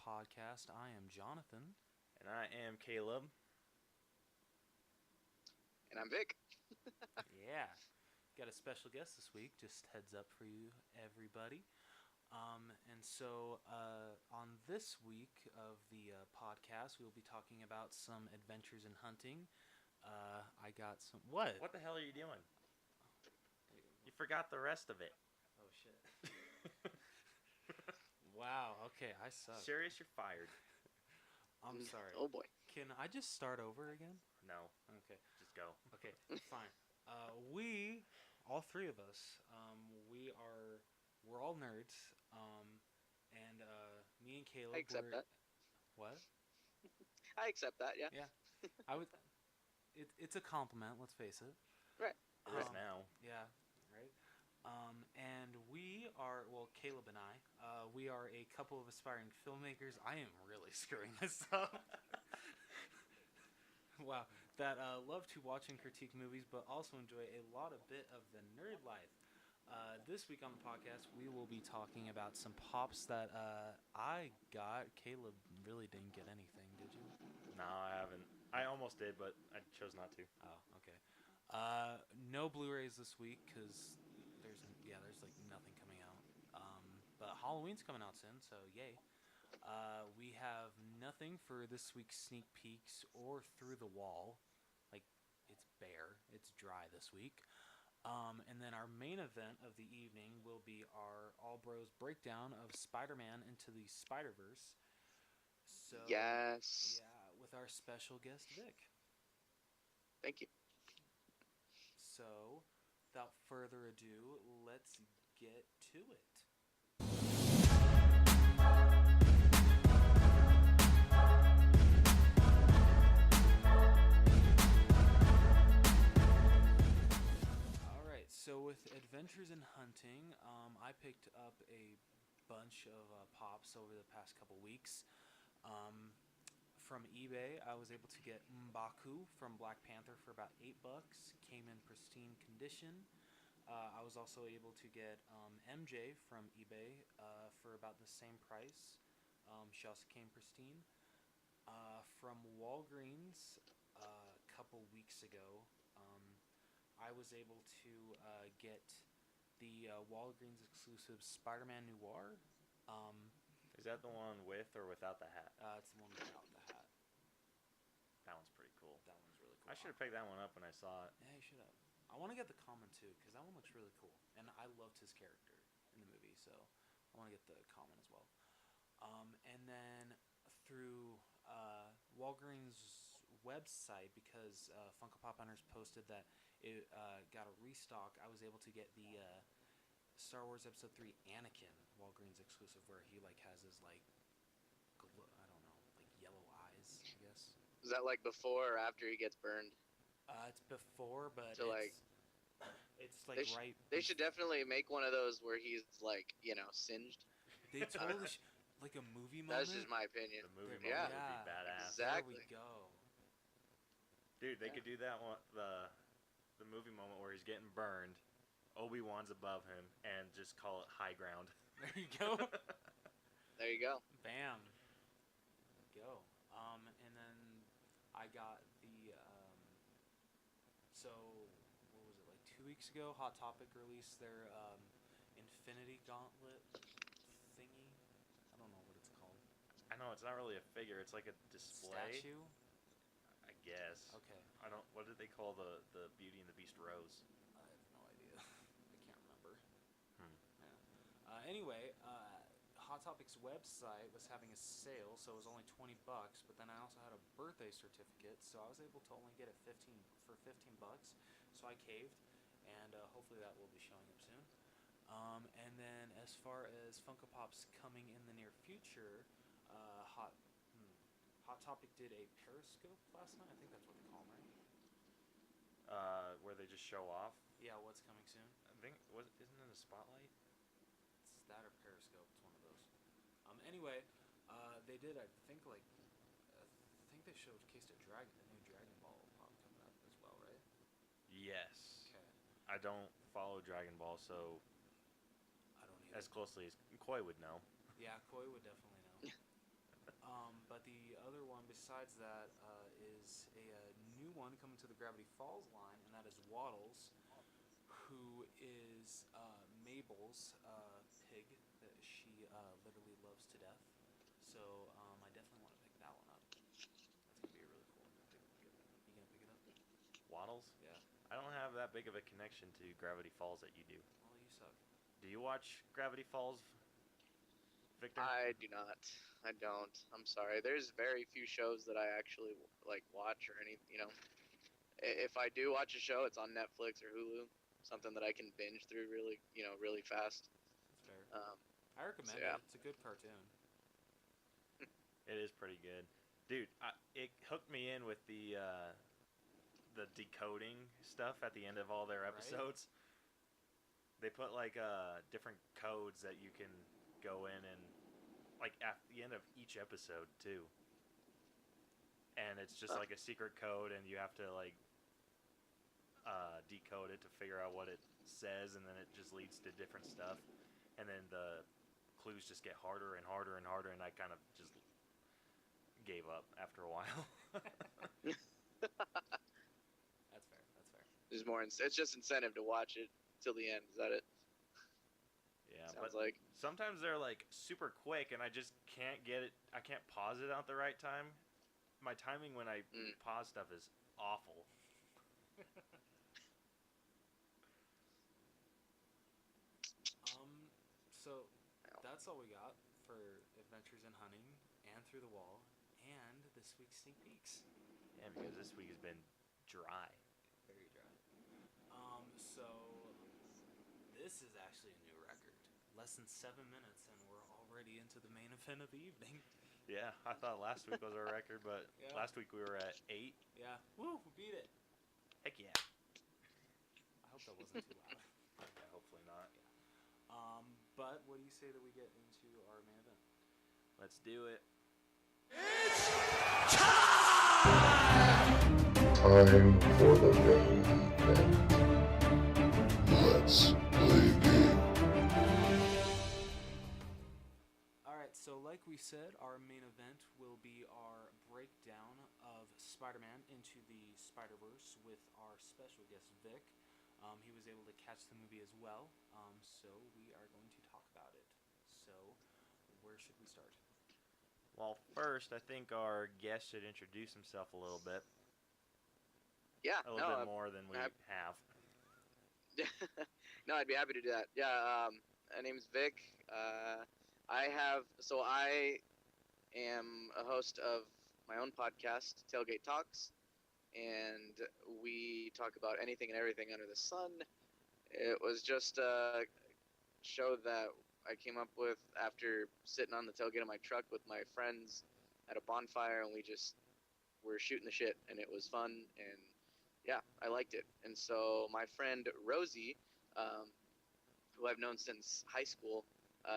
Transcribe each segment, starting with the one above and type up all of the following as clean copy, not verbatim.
podcast. I am Jonathan. And I am Caleb. And I'm Vic. Yeah, got a special guest this week. Just heads up for you, everybody. On this week of the podcast, we will be talking about some adventures in hunting. I got some. What? What the hell are you doing? You forgot the rest of it. Oh shit! Wow. Okay, I suck. Serious, you're fired. I'm sorry. Oh boy. Can I just start over again? No, Okay. just go. Okay, fine. We, all three of us, we're all nerds. And me and Caleb. I accept that. What? I accept that, yeah. Yeah, I would. It's a compliment. Let's face it. Right. It is now. Yeah. Right. And we are, well, Caleb and I, we are a couple of aspiring filmmakers. I am really screwing this up. Wow, that love to watch and critique movies, but also enjoy a bit of the nerd life. This week on the podcast, we will be talking about some pops that I got. Caleb really didn't get anything, did you? No, I haven't. I almost did, but I chose not to. Oh, okay. No Blu-rays this week because there's like nothing coming out. But Halloween's coming out soon, so yay. We have nothing for this week's sneak peeks or through the wall. Like, it's bare. It's dry this week. And then our main event of the evening will be our All Bros breakdown of Spider-Man Into the Spider-Verse. So, Yes. yeah, with our special guest, Vic. Thank you. So, without further ado, let's get to it. So with Adventures in Hunting, I picked up a bunch of pops over the past couple weeks. From eBay, I was able to get M'Baku from Black Panther for about $8. Came in pristine condition. I was also able to get MJ from eBay for about the same price. She also came pristine. From Walgreens a couple weeks ago, I was able to get the Walgreens exclusive Spider-Man Noir. Is that the one with or without the hat? It's the one without the hat. That one's pretty cool. That one's really cool. I should have picked that one up when I saw it. Yeah, you should have. I want to get the common too, because that one looks really cool. And I loved his character in the movie, so I want to get the common as well. And then through Walgreens' website, because Funko Pop Hunters posted that it got a restock, I was able to get the Star Wars Episode 3 Anakin Walgreens exclusive, where he like has his like I don't know, like yellow eyes, I guess. Is that like before or after he gets burned? It's before, but So, it's like right. They should definitely make one of those where he's like, singed. They totally like a movie moment. That's just my opinion. The movie moment Yeah. would be badass. Exactly. There we go. Dude, they could do that one, the movie moment where he's getting burned, Obi-Wan's above him, and just call it high ground. There you go. There you go. Bam. Go. And then I got the so what was it, like 2 weeks ago? Hot Topic released their Infinity Gauntlet thingy. I don't know what it's called. I know, it's not really a figure, it's like a display. Statue. I guess. Okay. What did they call the Beauty and the Beast rose? I have no idea. I can't remember. Hmm. Yeah. Anyway, Hot Topic's website was having a sale, so it was only $20. But then I also had a birthday certificate, so I was able to only get it for $15. So I caved, and hopefully that will be showing up soon. And then as far as Funko Pops coming in the near future, Hot Topic did a Periscope last night. I think that's what they call them, right? Where they just show off. Yeah, what's coming soon? I think isn't it a spotlight? It's that or Periscope. It's one of those. Anyway, they did. I think they showcased a new Dragon Ball pop coming up as well, right? Yes. Okay. I don't follow Dragon Ball, so I don't either. as closely as Koi would know. Yeah, Koi would definitely know. besides that is a new one coming to the Gravity Falls line, and that is Waddles, who is Mabel's pig that she literally loves to death. So I definitely want to pick that one up. That's gonna be a really cool pig. You gonna pick it up? Waddles? Yeah. I don't have that big of a connection to Gravity Falls that you do. Well, you suck. Do you watch Gravity Falls, Victor? I do not. I don't. I'm sorry. There's very few shows that I actually like watch or any. If I do watch a show, it's on Netflix or Hulu. Something that I can binge through really fast. That's fair. Um, I recommend yeah. it. It's a good cartoon. It is pretty good, dude. It hooked me in with the decoding stuff at the end of all their Right. episodes. They put like different codes that you can go in and like at the end of each episode too. And it's just like a secret code, and you have to like decode it to figure out what it says, and then it just leads to different stuff. And then the clues just get harder and harder and harder, and I kind of just gave up after a while. That's fair. That's fair. There's more. It's just incentive to watch it till the end. Is that it? Yeah, Sounds but like. sometimes they're like super quick, and I just can't get it. I can't pause it at the right time. My timing when I pause stuff is awful. So that's all we got for Adventures in Hunting and Through the Wall, and this week's sneak peeks. Yeah, because this week has been dry. Very dry. So this is actually a new record. Less than 7 minutes, and we're already into the main event of the evening. Yeah, I thought last week was our record, but Yeah. last week we were at 8. Yeah. Woo! We beat it. Heck yeah. I hope that wasn't too loud. Yeah, hopefully not. But what do you say that we get into our main event? Let's do it. Time for the main event. Let's play a game. Alright, so like we said, our main event will be our breakdown of Spider-Man Into the Spider-Verse with our special guest, Vic. He was able to catch the movie as well, so we are going to talk about it. So, where should we start? Well, first, I think our guest should introduce himself a little bit. Yeah. A little bit more than we have. No, I'd be happy to do that. Yeah. My name's Vic. I am a host of my own podcast, Tailgate Talks, and we talk about anything and everything under the sun. It was just a show that I came up with after sitting on the tailgate of my truck with my friends at a bonfire, and we just were shooting the shit, and it was fun, and yeah, I liked it. And so my friend Rosie, who I've known since high school,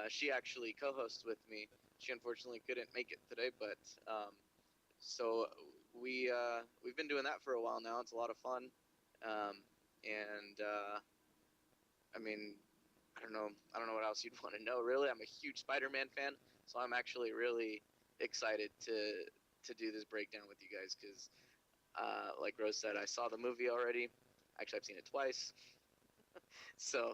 she actually co-hosts with me. She unfortunately couldn't make it today, but so we've been doing that for a while now. It's a lot of fun, and I mean, I don't know what else you'd want to know. Really, I'm a huge Spider-Man fan, so I'm actually really excited to do this breakdown with you guys because, like Rose said, I saw the movie already. Actually, I've seen it twice, so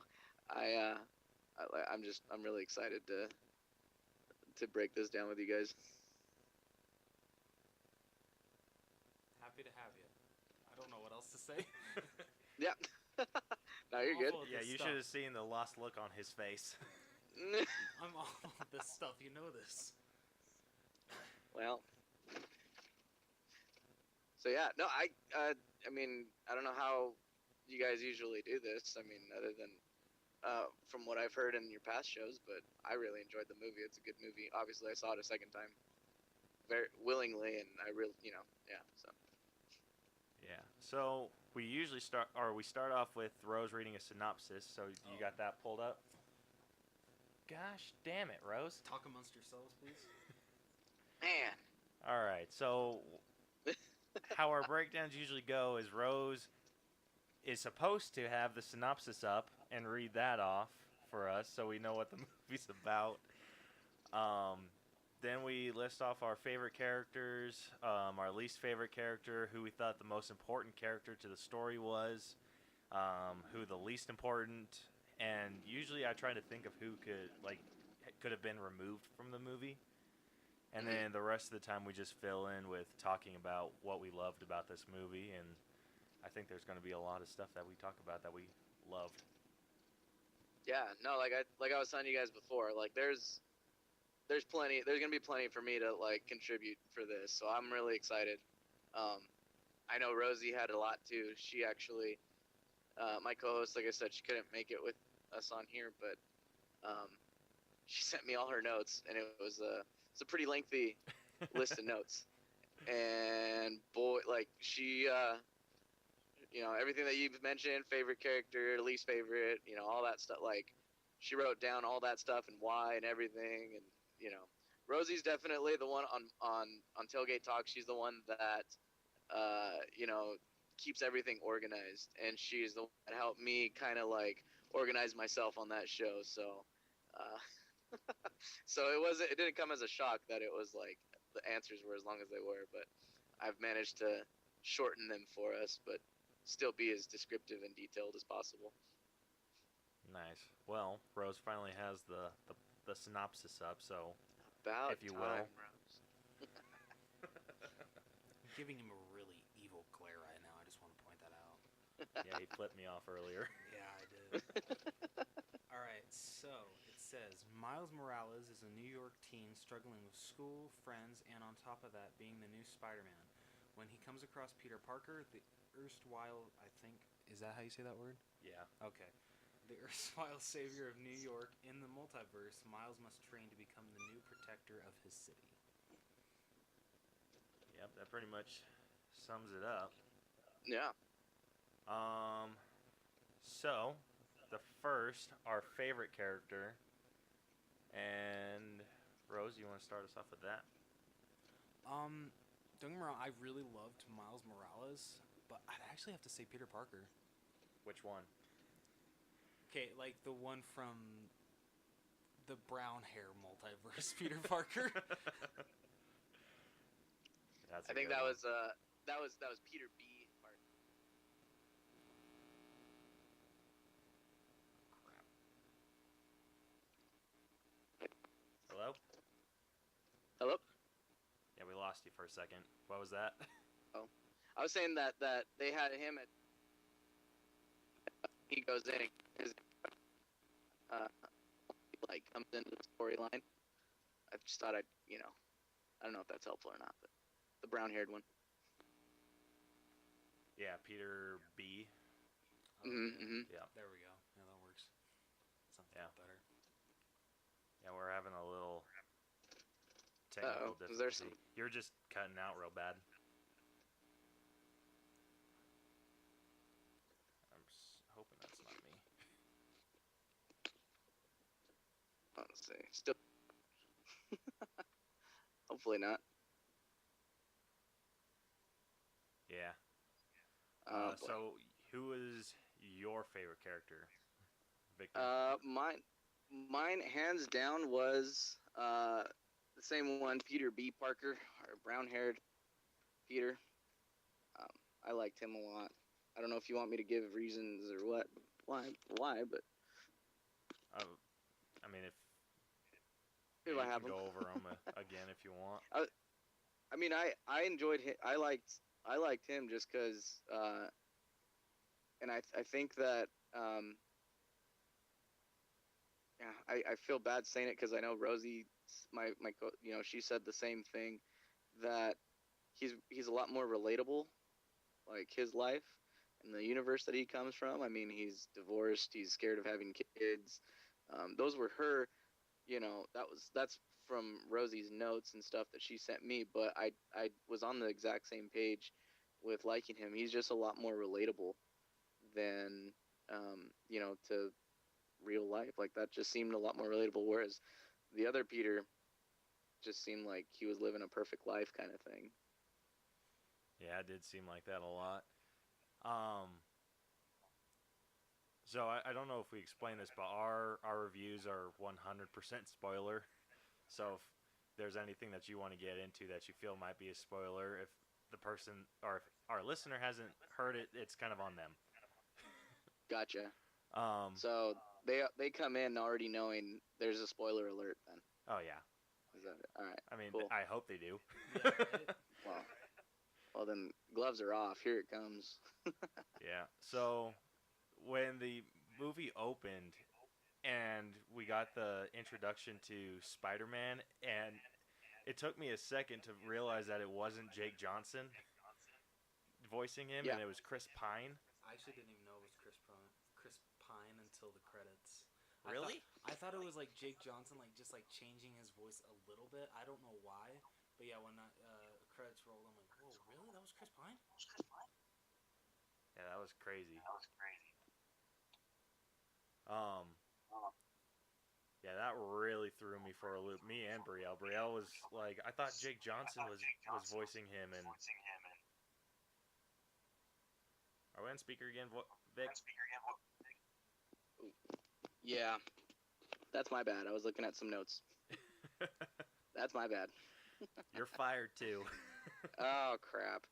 I'm really excited to break this down with you guys. Happy to have you. I don't know what else to say. Yeah. No, you're good. Awful at Yeah, this you stuff. should have seen the lost look on his face. I'm awful at this stuff. You know this. Well. So yeah, no, I mean, I don't know how you guys usually do this. I mean, other than from what I've heard in your past shows, but I really enjoyed the movie. It's a good movie. Obviously, I saw it a second time, very willingly, and I really, yeah. So. Yeah. So we usually start off with Rose reading a synopsis. So you got that pulled up? Gosh damn it, Rose. Talk amongst yourselves, please. Man. All right. So how our breakdowns usually go is Rose is supposed to have the synopsis up and read that off for us so we know what the movie's about. then we list off our favorite characters, our least favorite character, who we thought the most important character to the story was, who the least important, and usually I try to think of who could have been removed from the movie. And then the rest of the time we just fill in with talking about what we loved about this movie, and I think there's going to be a lot of stuff that we talk about that we loved. Yeah, no, like I was telling you guys before, like there's gonna be plenty for me to like contribute for this, so I'm really excited. I know Rosie had a lot too. She actually, my co-host, like I said, she couldn't make it with us on here, but she sent me all her notes, and it's a pretty lengthy list of notes. And boy, like she, everything that you've mentioned, favorite character, least favorite, all that stuff. Like she wrote down all that stuff and why and everything, and Rosie's definitely the one on Tailgate Talks. She's the one that keeps everything organized, and she's the one that helped me kind of like organize myself on that show. So, so it didn't come as a shock that it was like the answers were as long as they were, but I've managed to shorten them for us, but still be as descriptive and detailed as possible. Nice. Well, Rose finally has the synopsis up, so About if you time, will. Rose. I'm giving him a really evil glare right now. I just want to point that out. Yeah, he flipped me off earlier. Yeah, I did. All right, so it says Miles Morales is a New York teen struggling with school, friends, and on top of that, being the new Spider-Man. When he comes across Peter Parker, the erstwhile, I think, is that how you say that word? Yeah. Okay. The erstwhile savior of New York in the multiverse, Miles must train to become the new protector of his city. Yep, that pretty much sums it up. Yeah. So our favorite character, and Rose, you want to start us off with that? Don't get me wrong, I really loved Miles Morales, but I'd actually have to say Peter Parker. Which one? Okay, like the one from the brown hair multiverse, Peter Parker. That's I think that was Peter B. Parker. Hello? Hello? Yeah, we lost you for a second. What was that? Oh, I was saying that they had him at. He goes in and his, like comes into the storyline. I just thought I don't know if that's helpful or not, but the brown-haired one. Yeah, Peter B. Yeah. There we go. Yeah, that works. Sounds Yeah. better. Yeah, we're having a little technical Uh-oh. difficulty. Is there some- You're just cutting out real bad. I'm hoping that's not me. Let's see. Still. Hopefully not. Yeah. Boy. So, who is your favorite character, Victor? Mine hands down was the same one, Peter B. Parker, or brown-haired Peter. I liked him a lot. I don't know if you want me to give reasons or why, but I mean, if if you I have can them. go over them again if you want. I mean, I enjoyed him. I liked him just because, and I think that yeah, I feel bad saying it because I know Rosie, she said the same thing, that he's a lot more relatable, like his life and the universe that he comes from. I mean, he's divorced, he's scared of having kids. Those were her, that's from Rosie's notes and stuff that she sent me, but I was on the exact same page with liking him. He's just a lot more relatable than to real life. Like that just seemed a lot more relatable, whereas the other Peter just seemed like he was living a perfect life kind of thing. Yeah, it did seem like that a lot. So I don't know if we explained this, but our reviews are 100% spoiler. So there's anything that you want to get into that you feel might be a spoiler. If the person or if our listener hasn't heard it, it's kind of on them. Gotcha. Um, So they come in already knowing there's a spoiler alert. Then oh yeah. is that it? All right. I mean, Cool. I hope they do. Yeah, right? Well, then gloves are off. Here it comes. Yeah. So when the movie opened and we got the introduction to Spider-Man, and it took me a second to realize that it wasn't Jake Johnson voicing him, Yeah. and it was Chris Pine. I actually didn't even know it was Chris Pine until the credits. Really? I thought it was like Jake Johnson, like just like changing his voice a little bit. I don't know why, but yeah, when credits rolled, I'm like, whoa, really? That was Chris Pine? Yeah, that was crazy. Yeah, that really threw me for a loop. Me and Brielle. Brielle was like, I thought Jake Johnson was voicing him, and are we on speaker again, Vic? Yeah. That's my bad. I was looking at some notes. That's my bad. You're fired too. Oh crap.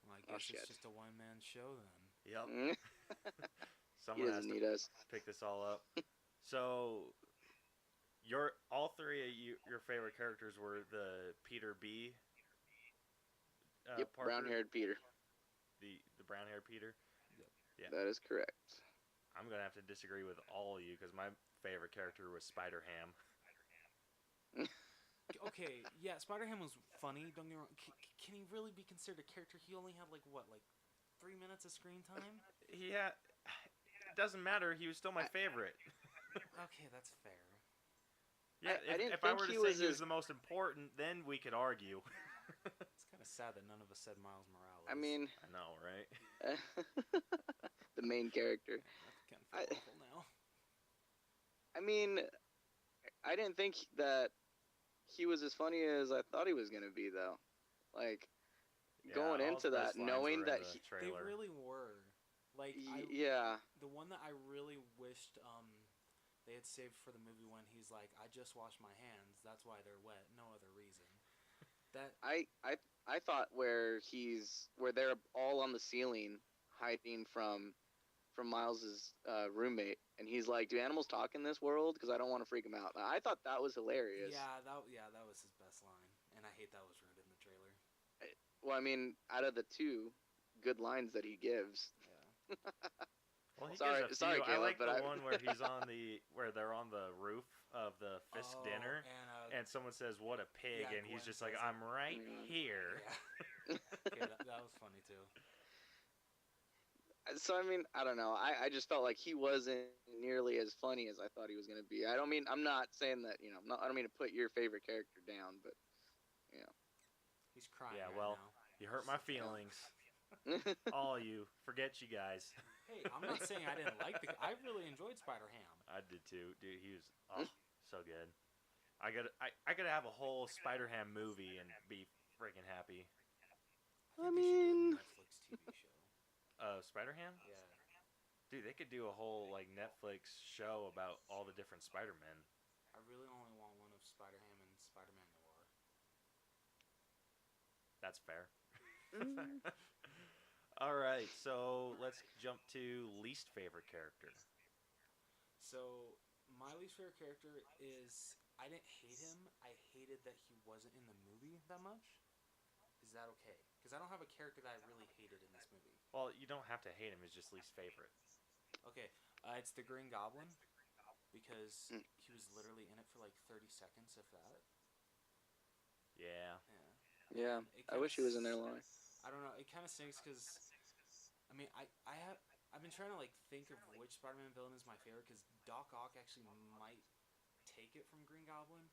Well, I Oh, guess shit. it's just a one-man show then. Yep. he Someone has doesn't to need us. pick this all up. So, all three of your favorite characters were the Peter B. Yep, Parker, brown-haired Peter. the brown-haired Peter. Yeah. That is correct. I'm gonna have to disagree with all of you because my favorite character was Spider Ham. Okay, yeah, Spider-Ham was funny. Don't get me wrong. Can he really be considered a character? He only had like 3 minutes of screen time. Yeah, it doesn't matter. He was still my favorite. Okay, that's fair. Yeah, I didn't if I think were to he say was he as- was the most important, then we could argue. It's kind of sad that none of us said Miles Morales. I mean, I know, right? the main character. That kind of feel awful now. I mean, I didn't think that he was as funny as I thought he was gonna be, though. Like Yeah, going all into his that, best lines knowing were in that the he, They trailer. really were. Like, yeah, the one that I really wished they had saved for the movie when he's like, I just washed my hands. That's why they're wet. No other reason. That I thought where they're all on the ceiling hiding from Miles's roommate, and he's like, "Do animals talk in this world? Because I don't want to freak him out." I thought that was hilarious. yeah, that was his best line, and I hate that was ruined in the trailer. Well, I mean, out of the two good lines that he gives, Yeah. Well, he Sorry- gives a sorry, few. I Caleb, like but the I- one where where they're on the roof of the Fisk Oh, dinner, and and someone says, "What a pig," Yeah, and he's Gwen just like, says "I'm right Mm. here." yeah. Okay, that was funny too. so I mean, I don't know. I just felt like he wasn't nearly as funny as I thought he was gonna be. I'm not saying that I don't mean to put your favorite character down, but He's crying. Yeah, right well, now. You hurt my feelings, all you. Forget you guys. Hey, I'm not saying I didn't like I really enjoyed Spider-Ham. I did too, dude. He was so good. I gotta have a whole Spider-Ham movie and be freaking happy. I I think they should do mean- a Netflix TV show. Spider-Ham, Yeah. dude. They could do a whole like Netflix show about all the different Spider-Men. I really only want one of Spider-Ham and Spider-Man Noir. That's fair. Mm. All right, so let's jump to least favorite character. So my least favorite character is I didn't hate him. I hated that he wasn't in the movie that much. Is that okay? Because I don't have a character that I really hated in this movie. Well, you don't have to hate him. It's just least favorite. Okay, it's the Green Goblin because Mm. he was literally in it for like 30 seconds, if that. Yeah. Yeah. Yeah, And it I wish he was in there kinda longer. I don't know. It kind of stinks because, I mean, I've been trying to like think of which Spider-Man villain is my favorite because Doc Ock actually might take it from Green Goblin,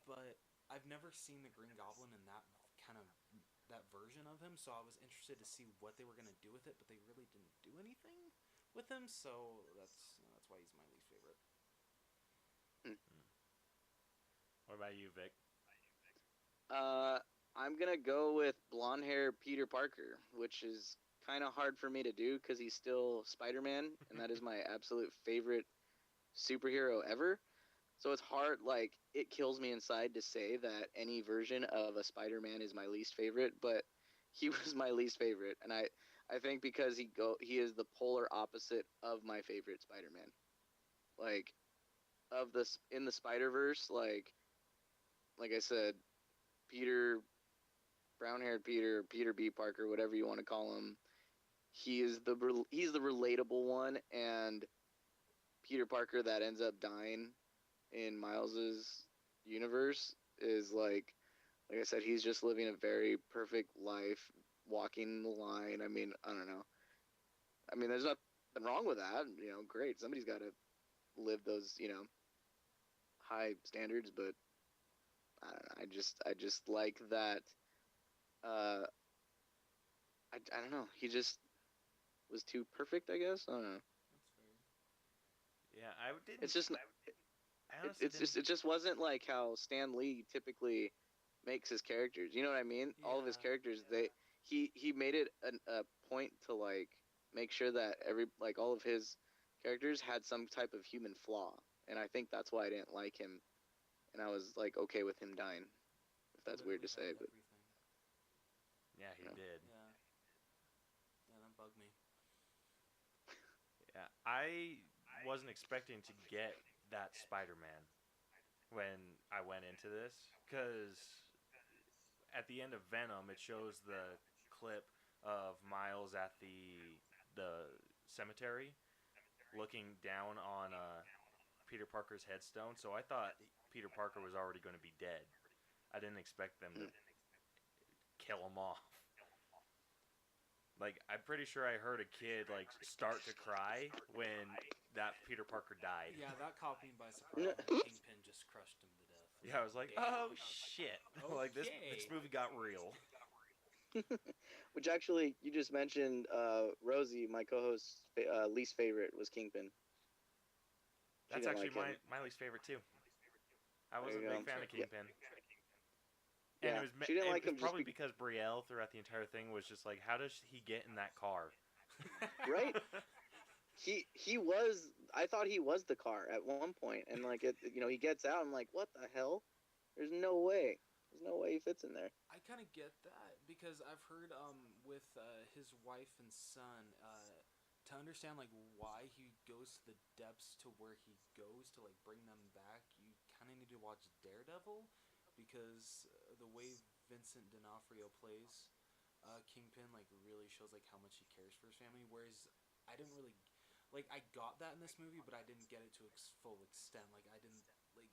but I've never seen the Green Goblin in that kind of that version of him, so I was interested to see what they were gonna do with it, but they really didn't do anything with him, so that's why he's my least favorite. What about you, Vic? I'm gonna go with blonde hair Peter Parker, which is kind of hard for me to do because he's still Spider-Man, and that is my absolute favorite superhero ever. So it's hard. Like it kills me inside to say that any version of a Spider-Man is my least favorite, but he was my least favorite, and I think because he is the polar opposite of my favorite Spider-Man. Like of this in the Spider-Verse, like I said, Peter, brown-haired Peter, Peter B. Parker, whatever you want to call him, he's the relatable one, and Peter Parker that ends up dying in Miles's universe is like I said, he's just living a very perfect life, walking the line. I mean, I don't know. I mean, there's nothing wrong with that. You know, great. Somebody's got to live those, high standards, but I don't know. I just like that. Uh, I don't know. He just was too perfect. I guess I don't know. That's fair. Yeah, I didn't. It's just I honestly it just wasn't like how Stan Lee typically makes his characters. You know what I mean? All of his Yeah, characters, yeah. he made it a point to make sure that all of his characters had some type of human flaw, and I think that's why I didn't like him, and I was like okay with him dying, if that's weird to Literally say, had but everything. Yeah, he you know. did. Yeah. Yeah, that bugged me. Yeah, I wasn't expecting to get that Spider-Man when I went into this, because at the end of Venom, it shows the clip of Miles at the cemetery looking down on Peter Parker's headstone. So I thought Peter Parker was already going to be dead. I didn't expect them to Mm. kill him off. Like, I'm pretty sure I heard a kid like start to cry when that Peter Parker died. Yeah, that caught me by surprise when Kingpin just crushed him to death. Yeah, I was like, Damn. oh shit! Like this Okay. movie got real. Which actually you just mentioned Rosie, my co-host's least favorite was Kingpin. She That's didn't actually like him. my least favorite too. I There wasn't you a go. big fan of Interesting. Kingpin, and Yeah, she didn't like it was him just probably because Brielle throughout the entire thing was just like, how does he get in that car? right. He was. I thought he was the car at one point, and he gets out. I'm like, what the hell? There's no way. There's no way he fits in there. I kind of get that because I've heard with his wife and son to understand like why he goes to the depths to where he goes to like bring them back. You kind of need to watch Daredevil because the way Vincent D'Onofrio plays Kingpin like really shows like how much he cares for his family. Whereas I didn't really like I got that in this movie, but I didn't get it to its full extent. Like I didn't like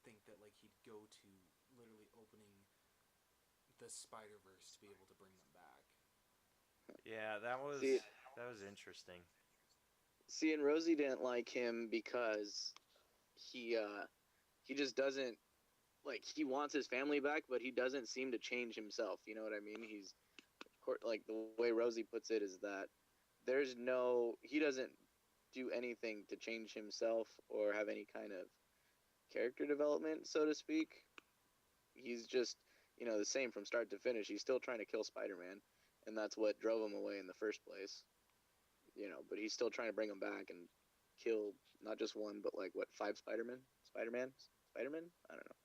think that like he'd go to literally opening the Spider Verse to be able to bring them back. Yeah, See, that was interesting. and Rosie didn't like him because he just doesn't he wants his family back, but he doesn't seem to change himself. You know what I mean? He's like the way Rosie puts it is that he doesn't do anything to change himself or have any kind of character development, so to speak. He's just the same from start to finish. He's still trying to kill Spider-Man, and that's what drove him away in the first place. But he's still trying to bring him back and kill not just one, but like what, 5 Spider-Man? I don't know.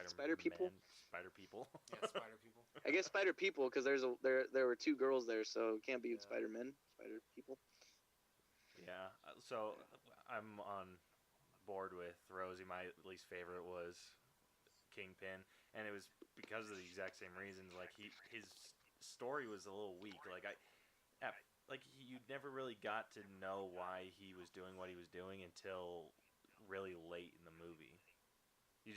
Spider people? Spider people. Yeah, Spider People. I guess Spider people because there were 2 girls there, so it can't be Yeah. Spider-Men. Spider people. Yeah. So I'm on board with Rosie. My least favorite was Kingpin, and it was because of the exact same reasons. Like his story was a little weak. You never really got to know why he was doing what he was doing until really late in the movie. He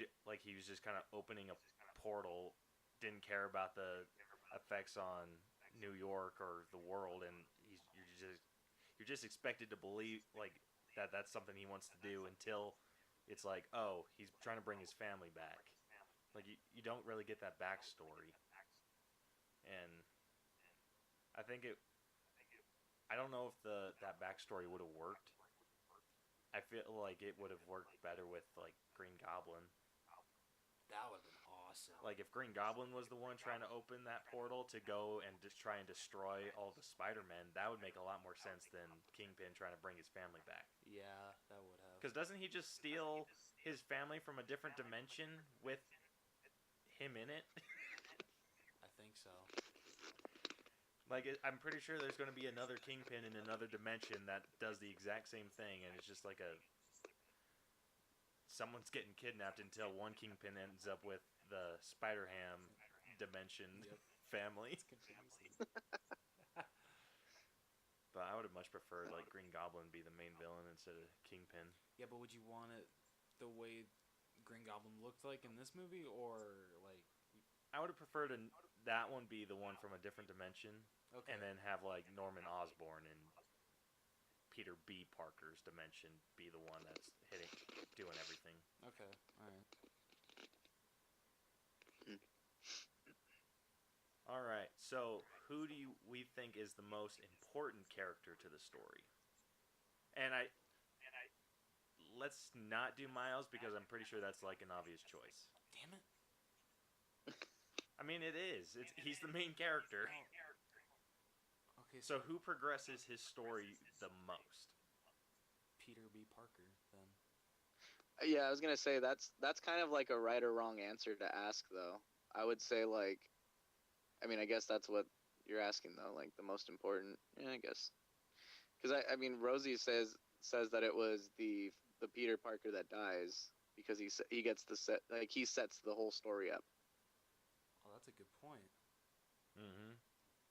was just kind of opening a portal, didn't care about the effects on New York or the world, and you're just expected to believe that that's something he wants to do until it's like, oh, he's trying to bring his family back. Like you don't really get that backstory, and I think I don't know if that backstory would have worked. I feel like it would have worked better with like Green Goblin. That would have been so. Like, if Green Goblin was the one trying to open that portal to go and just try and destroy all the Spider-Men, that would make a lot more sense than Kingpin trying to bring his family back. Yeah, that would have. Because doesn't he just steal his family from a different dimension with him in it? I think so. Like, I'm pretty sure there's going to be another Kingpin in another dimension that does the exact same thing, and it's just like someone's getting kidnapped until one Kingpin ends up with the Spider-Ham dimension family. It's confusing. But I would have much preferred, like, Green Goblin be the main villain instead of Kingpin. Yeah, but would you want it the way Green Goblin looked like in this movie, or like? I would have preferred that one be the one from a different dimension, Okay. and then have, like, Norman Osborn and Peter B. Parker's dimension be the one that's doing everything. Okay. All right. All right. So, who do we think is the most important character to the story? And let's not do Miles because I'm pretty sure that's like an obvious choice. Damn it. I mean, it is. He's the main character. Okay. So who progresses his story the most? Peter B. Parker then. Yeah, I was gonna say that's kind of like a right or wrong answer to ask, though. I would say, like, I mean, I guess that's what you're asking, though. Like, the most important. Yeah, I guess. Because I mean, Rosie says that it was the Peter Parker that dies because he gets the set, like, he sets the whole story up. Oh, that's a good point. Mm-hmm.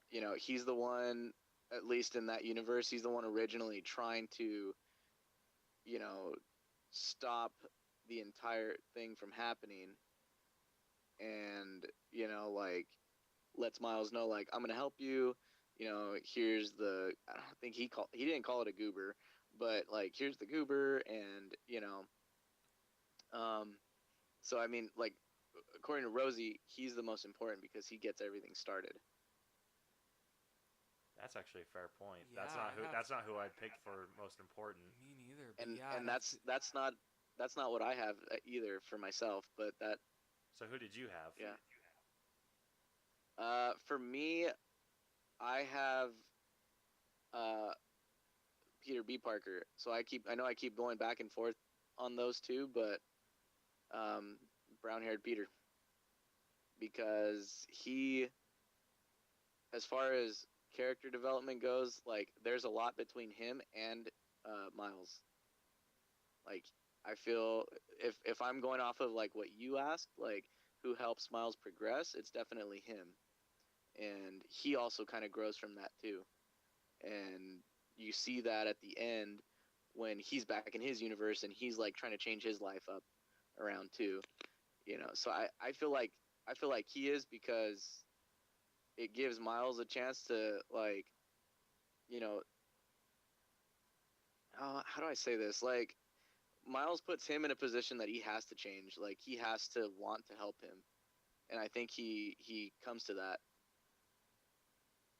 You know, he's the one, at least in that universe, he's the one originally trying to, you know, stop the entire thing from happening, and, you know, like, lets Miles know, like, I'm gonna help you. You know, here's the, I don't think he didn't call it a goober, but, like, here's the goober, and, you know, so I mean, like, according to Rosie, he's the most important because he gets everything started. That's actually a fair point. Yeah, That's not who I'd pick for most important. Me neither. But And yeah, and that's not what I have either for myself, but that, So who did you have? yeah. For me, I have Peter B. Parker. So I know I keep going back and forth on those two, but brown-haired Peter, because he, as far as character development goes, like, there's a lot between him and Miles. Like, I feel if I'm going off of, like, what you asked, like, who helps Miles progress, it's definitely him. And he also kind of grows from that too. And you see that at the end when he's back in his universe and he's, like, trying to change his life up around too. You know, so I feel like he is, because it gives Miles a chance to, like, you know, how do I say this? Like, Miles puts him in a position that he has to change. Like, he has to want to help him. And I think he comes to that.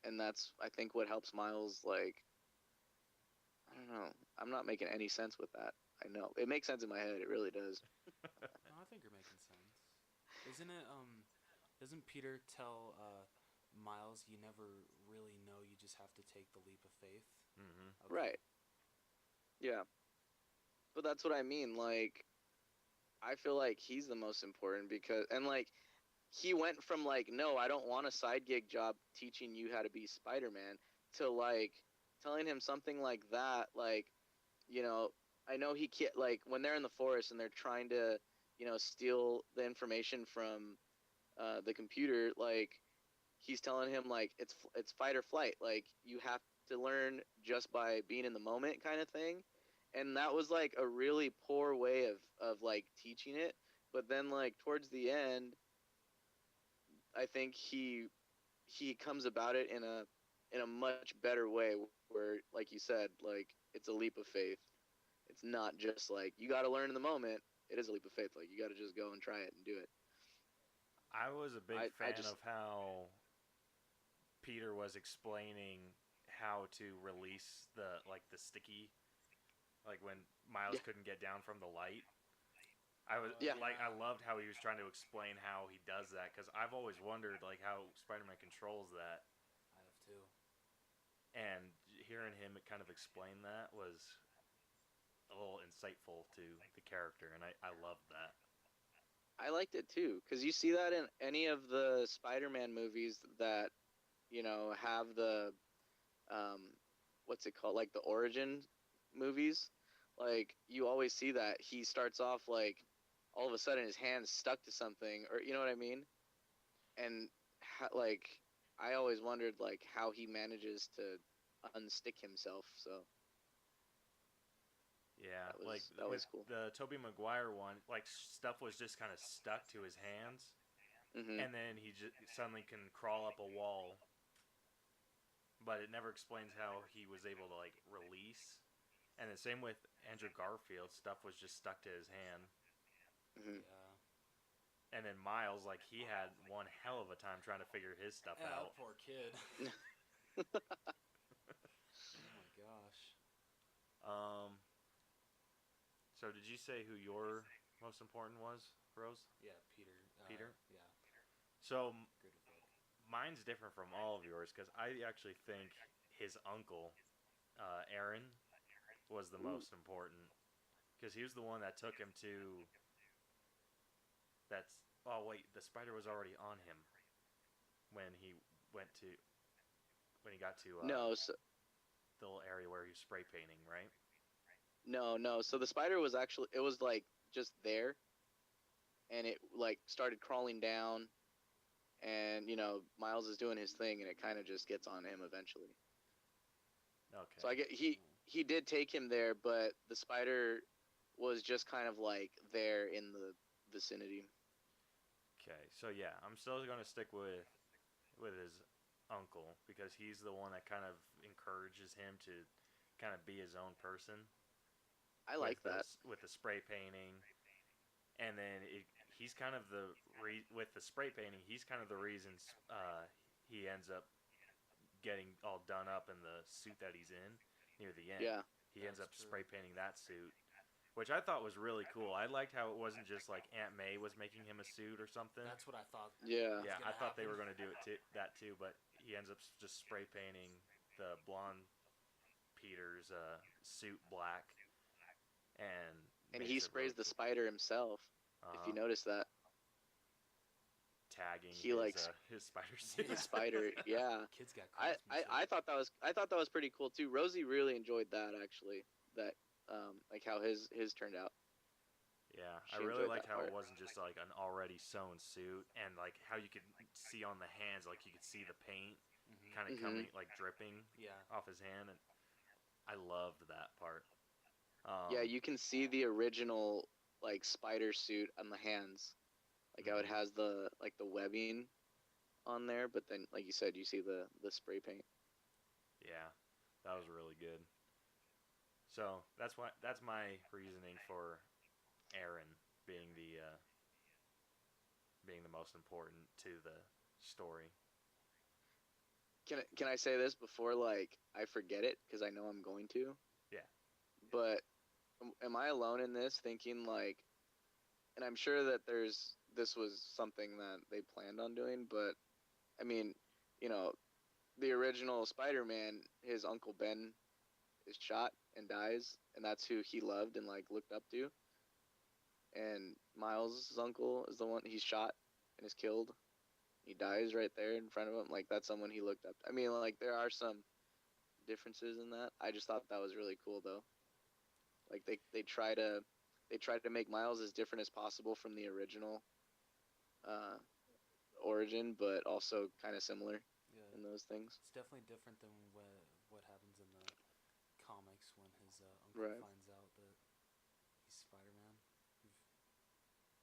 And that's, I think, what helps Miles, like, I don't know. I'm not making any sense with that. I know. It makes sense in my head. It really does. No, I think you're making sense. Isn't it? Doesn't Peter tell Miles, "You never really know. You just have to take the leap of faith." Mm-hmm. Okay. Right. Yeah. But that's what I mean. Like, I feel like he's the most important because, and, like, he went from, like, no, I don't want a side gig job teaching you how to be Spider-Man, to, like, telling him something like that. Like, you know, I know he can't, like, when they're in the forest and they're trying to, you know, steal the information from the computer, like, he's telling him, like, it's fight or flight. Like, you have to learn just by being in the moment, kind of thing. And that was, like, a really poor way of like, teaching it. But then, like, towards the end, I think he comes about it in a much better way, where, like you said, like, it's a leap of faith. It's not just like, you got to learn in the moment. It is a leap of faith. Like, you got to just go and try it and do it. I was a big I fan just- of how Peter was explaining how to release the sticky, like when Miles Yeah. couldn't get down from the light. Yeah. I loved how he was trying to explain how he does that because I've always wondered like how Spider-Man controls that, I have too. and hearing him kind of explain that was a little insightful to the character, and I loved that. I liked it too, because you see that in any of the Spider-Man movies that have the um, what's it called, like the origin movies. Like you always see that he starts off like all of a sudden his hand's stuck to something, or you know what I mean. And like I always wondered like how he manages to unstick himself. So Yeah, that like was that with was cool. the Tobey Maguire one, like stuff was just kind of stuck to his hands, Hmm. and then he just suddenly can crawl up a wall, but it never explains how he was able to like release. And the same with Andrew Garfield, stuff was just stuck to his hand. Hmm. Yeah. And then Miles, like he had one hell of a time trying to figure his stuff Yeah, out. that poor kid. Oh my gosh. Um, so did you say who your most important was, Rose? Yeah, Peter. Peter? Yeah, So good with it. mine's different from all of yours because I actually think his uncle, Aaron, was the Ooh. most important because he was the one that took him to. That's oh wait, the spider was already on him when he went to when he got to No, so, the little area where he was spray painting, right? no. So the spider was actually, it was like just there, and it like started crawling down, and Miles is doing his thing, and it kind of just gets on him eventually. Okay. So I get he did take him there, but the spider was just kind of like there in the vicinity. Okay. So yeah, I'm still gonna stick with his uncle because he's the one that kind of encourages him to kind of be his own person I like that. with the spray painting, and then he's kind of with the spray painting, he's kind of the reasons he ends up getting all done up in the suit that he's in near the end. Yeah, He ends up That's true. spray painting that suit, which I thought was really cool. I liked how it wasn't just like Aunt May was making him a suit or something. That's what I thought. yeah, Yeah, gonna I thought they happen. were going to do that too, but he ends up just spray painting the blonde Peter's suit black and and he makes it really sprays the cool. spider himself. If you notice that, Tagging he likes his spider suit. his spider. Yeah, Kids got I, craftsmanship. I I thought that was pretty cool too. Rosie really enjoyed that actually. That like how his turned out. Yeah, I She really enjoyed liked that how it part. wasn't just like an already sewn suit, and like how you could see on the hands, like you could see the paint kind of Hmm. coming, like dripping Yeah. off his hand, and I loved that part. Yeah, Um, you can see the original like spider suit on the hands, like how it mhm. has the like the webbing on there, but then like you said, you see the spray paint. Yeah, that was really good. So that's my reasoning for Aaron being the most important to the story. Can I say this before like I forget it because I know I'm going to? Yeah. But am I alone in this thinking like, and I'm sure that this was something that they planned on doing, but I mean, you know, the original Spider-Man, his uncle Ben is shot and dies, and that's who he loved and like looked up to. And Miles' uncle is the one he's shot and is killed. He dies right there in front of him. Like that's someone he looked up to. I mean, like there are some differences in that. I just thought that was really cool though. Like they try to make Miles as different as possible from the original uh, origin, but also kind of similar Yeah. in those things. It's definitely different than what happens in the comics when his uncle Right. finds out that he's Spider-Man.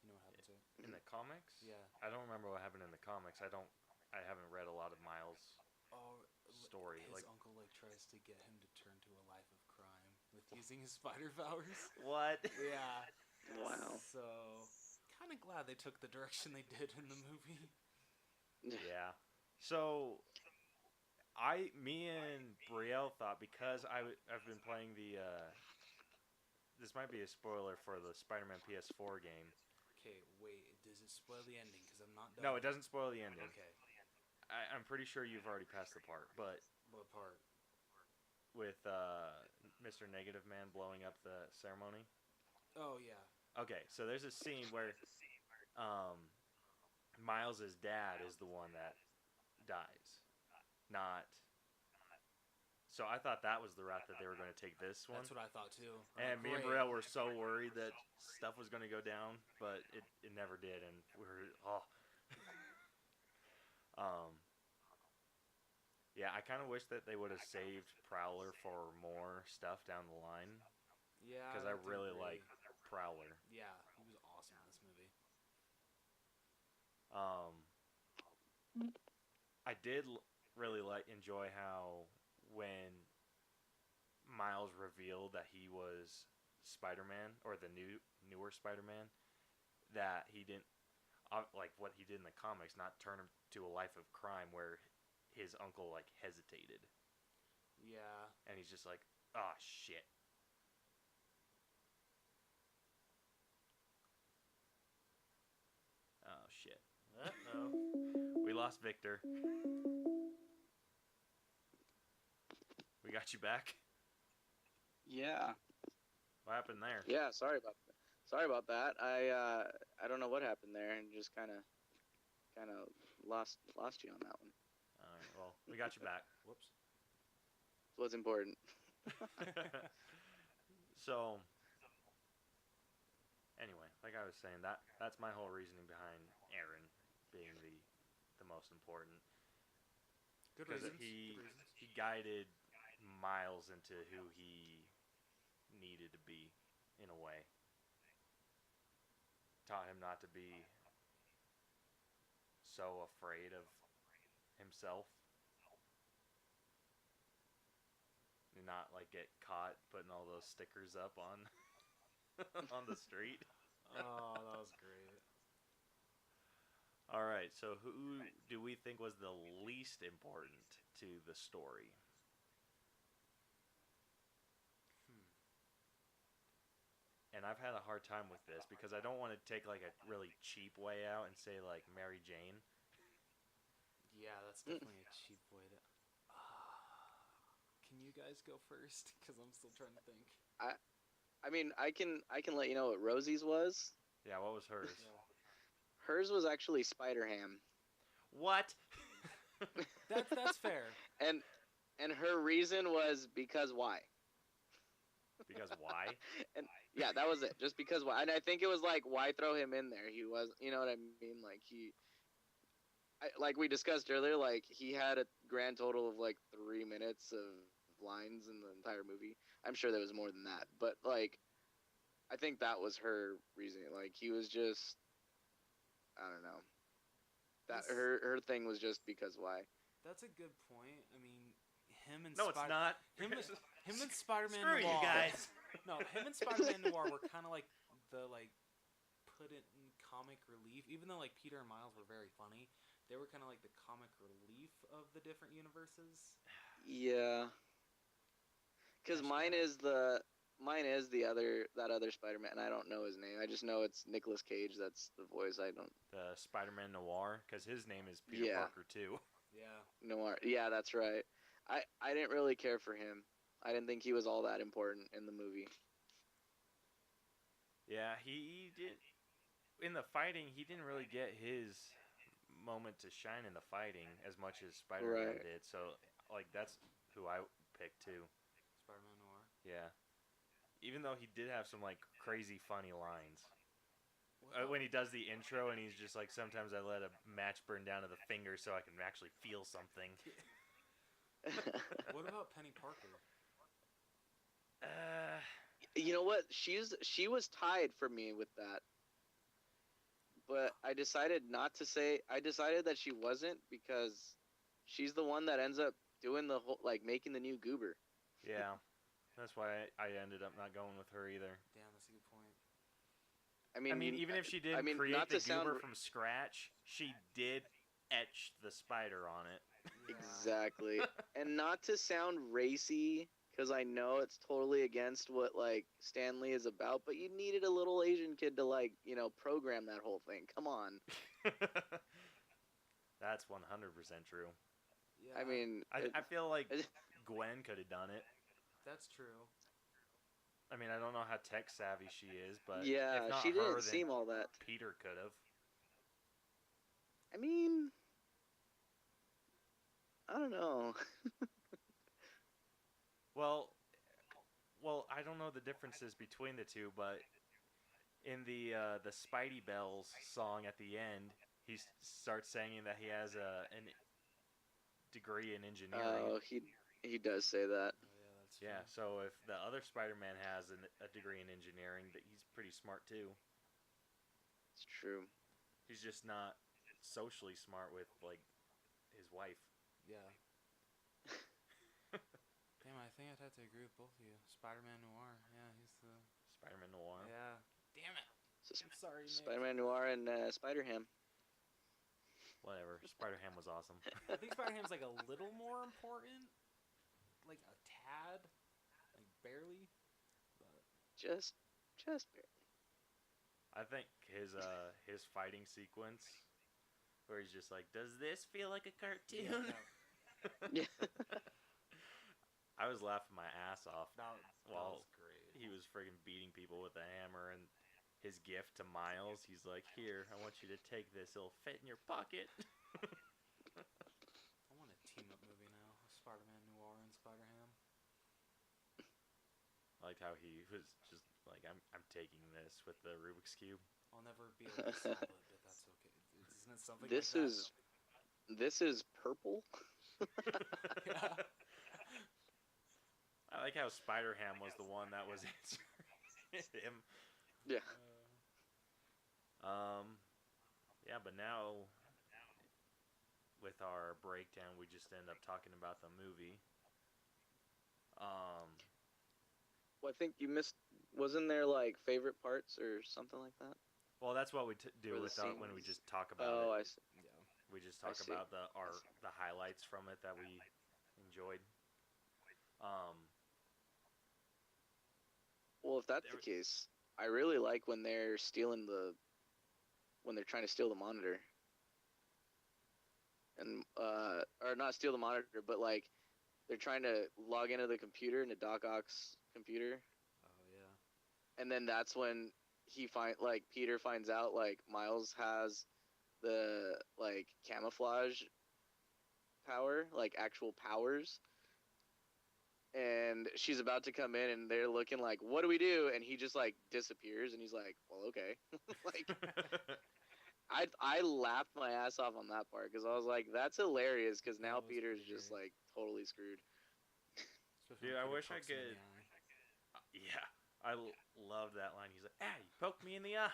You know what happens, right? In the comics, Yeah. I don't remember what happened in the comics. I haven't read a lot of Miles' Oh, story. his Like uncle like tries to get him to turn to a life of crime with using his spider powers. what? Yeah. Wow. So, kind of glad they took the direction they did in the movie. Yeah. So me and Brielle thought because I've been playing this might be a spoiler for the Spider-Man PS4 game. Okay, wait. Does it spoil the ending? Because I'm not done. No, it doesn't spoil the ending. Okay. I'm pretty sure you've already passed the part, but What part? with Mr. Negative Man blowing up the ceremony. Oh yeah. Okay, so there's a scene where Miles' dad is the one that dies, not. So I thought that was the route that they were going to take this one. That's what I thought too. And me and Great. Burrell were so worried that stuff was going to go down, but it never did, and we were yeah, I kind of wish that they would have saved Prowler for more stuff down the line. Yeah. Because I really like Prowler. Yeah, he was awesome in this movie. I did really enjoy how when Miles revealed that he was Spider-Man, or the newer Spider-Man, that he didn't like what he did in the comics, not turn him to a life of crime where his uncle like hesitated. Yeah. And he's just like, "Oh shit." Oh shit. Uh-oh. We lost Victor. We got you back. Yeah. What happened there? Yeah. Sorry about that. Sorry about that. I don't know what happened there, and just kind of lost you on that one. All right. Well, we got you back. Whoops. What's important? So, anyway, like I was saying, that's my whole reasoning behind Aaron being the most important. Good Because reasons. he Good reasons. he guided Miles into who he needed to be, in a way. Taught him not to be so afraid of himself. And not like get caught putting all those stickers up on on the street. Oh, that was great. All right, so who do we think was the least important to the story? And I've had a hard time with this because I don't want to take like a really cheap way out and say like Mary Jane. Yeah, that's definitely a cheap way to. Can you guys go first? Because I'm still trying to think. I mean, I can let you know what Rosie's was. Yeah, what was hers? Hers was actually Spider Ham. What? That's fair. And her reason was because why? Because why? And yeah, that was it. Just because why? And I think it was like, why throw him in there? He was, you know what I mean? Like like we discussed earlier, like he had a grand total of like 3 minutes of lines in the entire movie. I'm sure there was more than that, but like, I think that was her reasoning. Like he was just, I don't know. That her thing was just because why. That's a good point. I mean, him and No, it's not. Him and Spider-Man Screw Noir. you guys. No, him and Spider-Man Noir were kind of like the put it in comic relief. Even though like Peter and Miles were very funny, they were kind of like the comic relief of the different universes. Yeah. Because mine is that other Spider-Man. I don't know his name. I just know it's Nicolas Cage. That's the voice. I don't. The Spider-Man Noir, because his name is Peter Yeah. Parker too. Yeah. Noir. Yeah, that's right. I didn't really care for him. I didn't think he was all that important in the movie. Yeah, he did. In the fighting, he didn't really get his moment to shine in the fighting as much as Spider-Man Right. did. So, like, that's who I picked too. Spider-Man Noir. Yeah. Even though he did have some, like, crazy funny lines. What When he does the intro and he's just like, sometimes I let a match burn down to the finger so I can actually feel something. What about Penny Parker? You know what? She was tied for me with that. But I decided not to say. I decided that she wasn't because she's the one that ends up doing the whole, like, making the new goober. Yeah. That's why I ended up not going with her either. Damn, that's a good point. I I mean, mean, even if she didn't create not the to sound goober from scratch, she did etch the spider on it. Yeah. exactly, and not to sound racy, because I know it's totally against what like Stan Lee is about, but you needed a little Asian kid to like program that whole thing. Come on. That's 100% true. Yeah, I mean, I feel like it- Gwen could have done it. that's true. I mean, I don't know how tech savvy she is, but yeah, if not she her, didn't then seem all that. Peter could have. I mean, I don't know. Well, I don't know the differences between the two, but in the Spidey Bells song at the end, he starts saying that he has an degree in engineering. Oh, he does say that. Oh yeah, that's Yeah, true. so if the other Spider-Man has a degree in engineering, that he's pretty smart too. It's true. He's just not socially smart with like his wife. Yeah. Damn, I think I'd have to agree with both of you. Spider-Man Noir. Yeah, he's the. Spider-Man Noir. Yeah. Damn it. So I'm sorry, Nick. Spider-Man Noir and Spider-Ham. Whatever. Spider-Ham was awesome. I think Spider-Ham's like a little more important, like a tad, like barely. But Just barely. I think his fighting sequence, where he's just like, "Does this feel like a cartoon?" Yeah. I was laughing my ass off that while was great. he was friggin' beating people with a hammer, and his gift to Miles, he's like, "Here, I want you to take this. It'll fit in your pocket." I want a team-up movie now. Spider-Man Noir and Spider-Ham. I liked how he was just like, I'm taking this with the Rubik's Cube. I'll never be able to solve it, but that's okay. Isn't it something This like this is purple. that? Yeah. I like how Spider-Ham was the one that was answering him. Yeah. Yeah, but now with our breakdown, we just end up talking about the movie. Well, I think you missed. Wasn't there like favorite parts or something like that? Well, that's what we do Or the with when we scenes. just talk about Oh, it. I see. Yeah. We just I talk see. about the highlights from it that we enjoyed. Um, Well, if that's There- the case, I really like when they're when they're trying to steal the monitor. And or not steal the monitor, but like they're trying to log into the computer, into Doc Ock's computer, Oh yeah. and then that's when Peter finds out like Miles has the like camouflage power, like actual powers. And she's about to come in, and they're looking like, "What do we do?" And he just like disappears, and he's like, "Well, okay." Like I laughed my ass off on that part because I was like, "That's hilarious," because now That was Peter's pretty just great. like totally screwed. Especially Dude, when I Peter wish I pokes him in could- the eye. yeah, I love that line. He's like, "Ah, you poked me in the eye."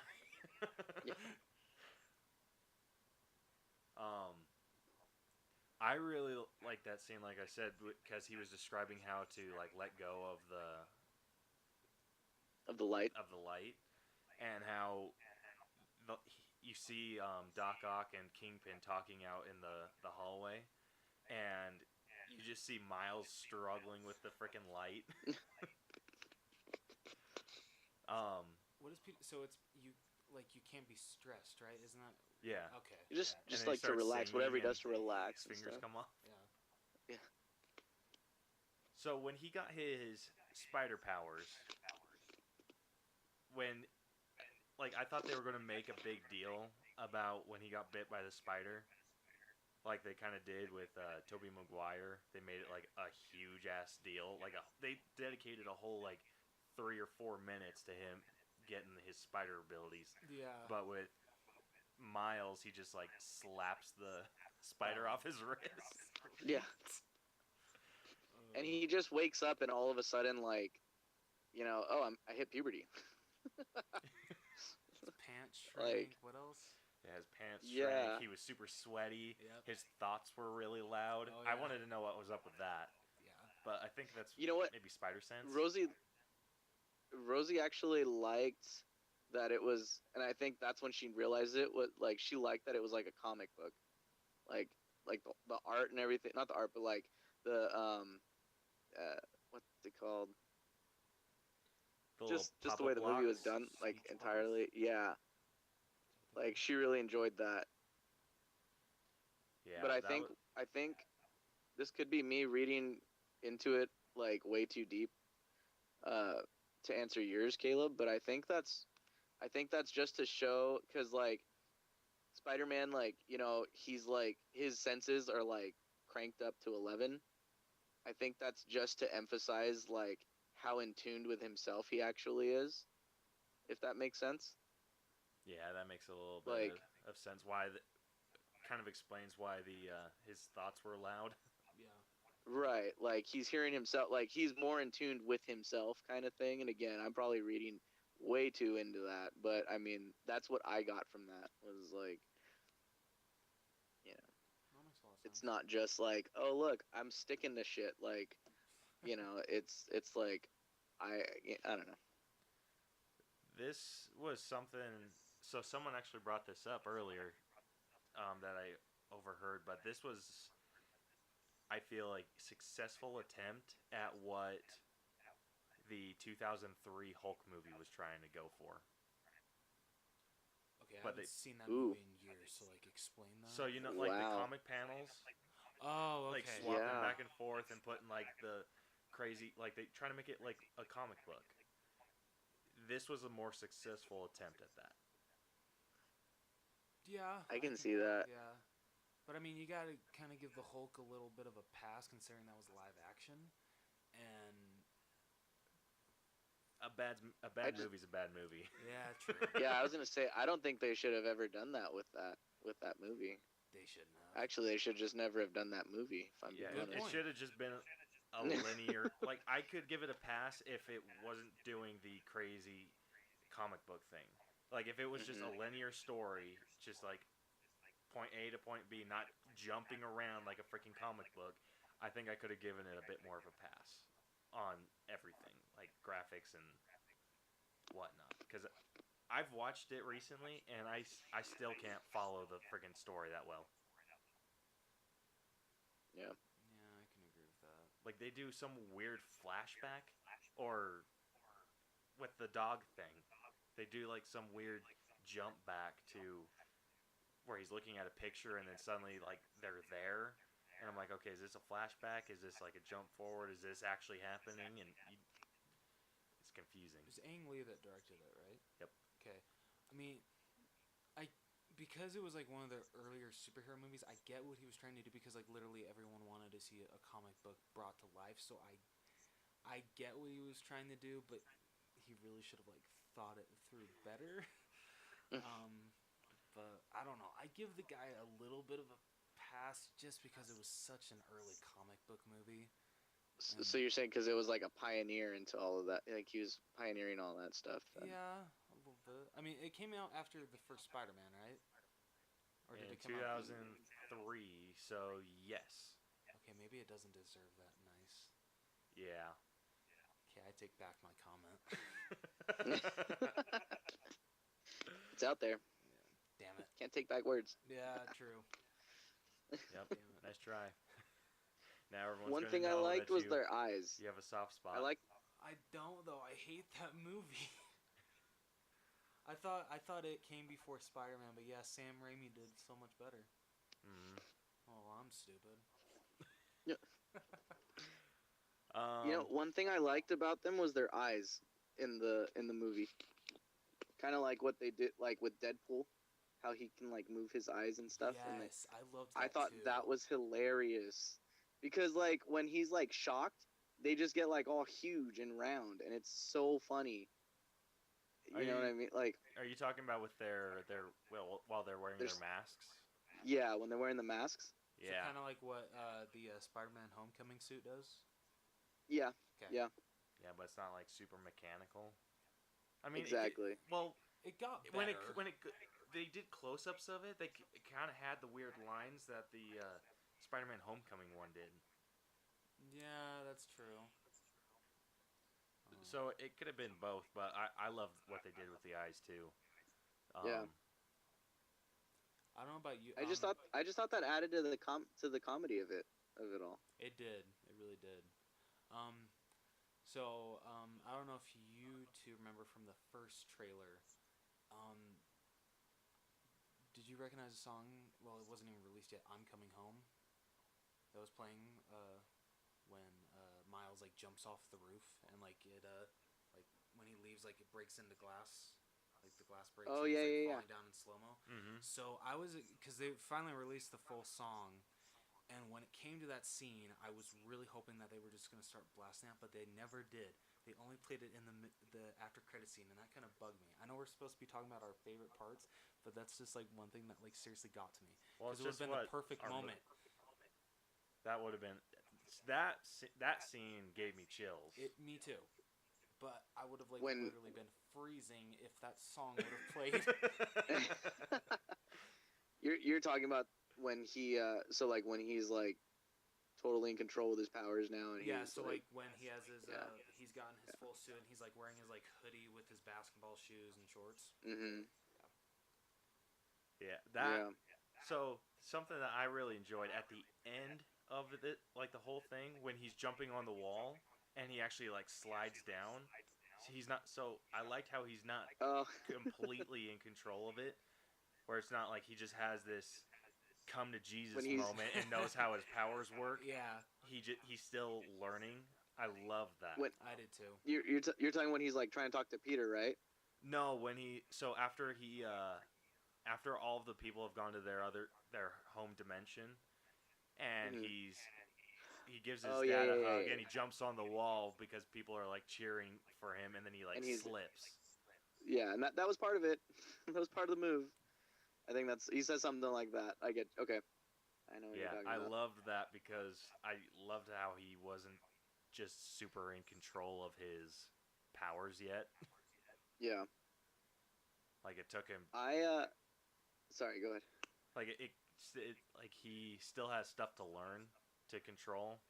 Yeah. I really like that scene, like I said, because he was describing how to like let go of Of the light. and how you see Doc Ock and Kingpin talking out in the hallway, and you just see Miles struggling with the freaking light. What is Peter? So it's you. Like you can't be stressed, right? Isn't that Yeah. okay? You just yeah. And then he like to starts relax, whatever he singing does to relax His and fingers stuff. come off. Yeah. So when he got his spider powers, when like I thought they were gonna make a big deal about when he got bit by the spider, like they kind of did with Tobey Maguire. They made it like a huge ass deal. They dedicated a whole like 3 or 4 minutes to him getting his spider abilities. Yeah. But with Miles, he just like slaps the spider off his wrist. Yeah. And he just wakes up, and all of a sudden, like, I hit puberty. His pants like- shrank. What else? Yeah, his pants Yeah. shrank. He was super sweaty. Yep. His thoughts were really loud. Oh, I yeah. wanted to know what was up with that, Yeah. but I think that's You know what? maybe spider sense. Rosie actually liked that it was, and I think that's when she realized it was like she liked that it was like a comic book, like the art and everything. Not the art, but like the what's it called? The little Just the way the movie was blocks. done, like Speech bubbles? entirely. Yeah, like she really enjoyed that. Yeah, But that was. I think this could be me reading into it like way too deep uh, to answer yours, Caleb. But I think that's just to show because like Spider-Man, like he's like his senses are like cranked up to 11. I think that's just to emphasize like how in tuned with himself he actually is, if that makes sense. Yeah, that makes a little bit Like of sense. Kind of explains why the his thoughts were loud. Yeah. right, like he's hearing himself, like he's more in tune with himself, kind of thing. And again, I'm probably reading way too into that, but I mean that's what I got from that was like, you know, That makes a lot of it's sense. not just like, oh look, I'm sticking to shit. Like, it's like I don't know. This was something. So someone actually brought this up earlier, that I overheard, but this was, I feel like, successful attempt at what the 2003 Hulk movie was trying to go for. Okay, I But haven't they, seen that Ooh, movie in years, so like explain that. so like the wow, comic panels, Oh, like okay. swapping yeah. back and forth and putting like the crazy, like they try to make it like a comic book. This was a more successful attempt at that. Yeah, I I can can. see that. Yeah, but I mean, you gotta kind of give the Hulk a little bit of a pass, considering that was live action, and A I bad just movie's a bad movie. yeah, true. Yeah, I was gonna say I don't think they should have ever done that with that movie. They shouldn't have. Actually, they should just never have done that movie. If I'm Yeah, being Good it point. honest. should have just been a linear. Like I could give it a pass if it wasn't doing the crazy comic book thing. Like if it was just a Hmm. linear story, just like point A to point B, not jumping around like a freaking comic book, I think I could have given it a bit more of a pass on everything, like graphics and whatnot. Because I've watched it recently and I still can't follow the freaking story that well. Yeah. Yeah, I can agree with that. Like they do some weird flashback, or with the dog thing, they do like some weird jump back to where he's looking at a picture and then suddenly like they're there, and I'm like, okay, is this a flashback? Is this like a jump forward? Is this actually happening? And it's confusing. It was Ang Lee that directed it, right? Yep. Okay. I mean, I because it was like one of the earlier superhero movies. I get what he was trying to do because like literally everyone wanted to see a comic book brought to life. So I get what he was trying to do, but he really should have like thought it through better. um, but I don't know. I give the guy a little bit of a pass just because it was such an early comic book movie. And So you're saying because it was like a pioneer into all of that, like he was pioneering all that stuff. Then. yeah, a little bit. I mean, it came out after the first Spider-Man, right? Or did In it come out? 2003, so yes. Okay, maybe it doesn't deserve that nice. Yeah. Okay, I take back my comment. It's out there. Yeah, damn it. Can't take back words. Yeah, true. Yep. Damn it. Nice try. Now everyone's One gonna thing I know liked that was their eyes. you have a soft spot. I like. I don't though. I hate that movie. I thought it came before Spider-Man, but yeah, Sam Raimi did so much better. Mm. Oh, I'm stupid. One thing I liked about them was their eyes in the movie. Kind of like what they did, like with Deadpool, how he can like move his eyes and stuff. And Yes, I loved that I thought too. that was hilarious because like when he's like shocked, they just get like all huge and round, and it's so funny. Are You know what you I mean? Like, are you talking about with while they're wearing their there's masks? yeah, when they're wearing the masks. So Yeah. kind of like what the Spider-Man Homecoming suit does. Yeah, Okay. yeah, Yeah, but it's not like super mechanical. I mean, exactly. well, It got better. when they did close-ups of it, they kind of had the weird lines that the Spider-Man Homecoming one did. Yeah, that's true. So it could have been both, but I loved what they did with the eyes too. Yeah. I don't know about you. I just thought that added to the comedy of it all. It did. It really did. Um, So, I don't know if you two remember from the first trailer. Um, did you recognize the song? Well, it wasn't even released yet. "I'm Coming Home." That was playing when Miles like jumps off the roof and like when he leaves, like it breaks into glass. Like the glass breaks Oh and he's yeah, like yeah, yeah. falling down in slow mo. Mm-hmm. So I was, because they finally released the full song, and when it came to that scene, I was really hoping that they were just gonna start blasting that, but they never did. They only played it in the after credit scene, and that kind of bugged me. I know we're supposed to be talking about our favorite parts, but that's just like one thing that like seriously got to me, Well, because it's it would just have been the what perfect our moment. that would have been that scene gave me chills. Me too, but I would have like When literally been freezing if that song would have played. you're talking about when he so like when he's like totally in control with his powers now, and Yeah, he's so like, like when he has his yeah, he's gotten his full suit and he's like wearing his like hoodie with his basketball shoes and shorts. mm-hmm, Yeah, yeah, so something that I really enjoyed at the end of it, like the whole thing, when he's jumping on the wall and he actually like slides down. So he's not. So I liked how he's not oh, completely in control of it, where it's not like he just has this come to when Jesus he's moment and knows how his powers work. Yeah, He's still learning. I love that. when I did too. you're talking when he's like trying to talk to Peter, right? No, when he so after he after all of the people have gone to their home dimension, and Mm-hmm. he gives his Oh yeah, dad yeah, a yeah, hug yeah. and he jumps on the wall because people are like cheering for him, and then he like And he's slips. yeah, and that was part of it. That was part of the move. I think that's he says something like that. I get okay. I know what you're Yeah, talking I about. loved that because I loved how he wasn't just super in control of his powers yet. Yeah, Like it took him I sorry, go ahead. like it like he still has stuff to learn to control,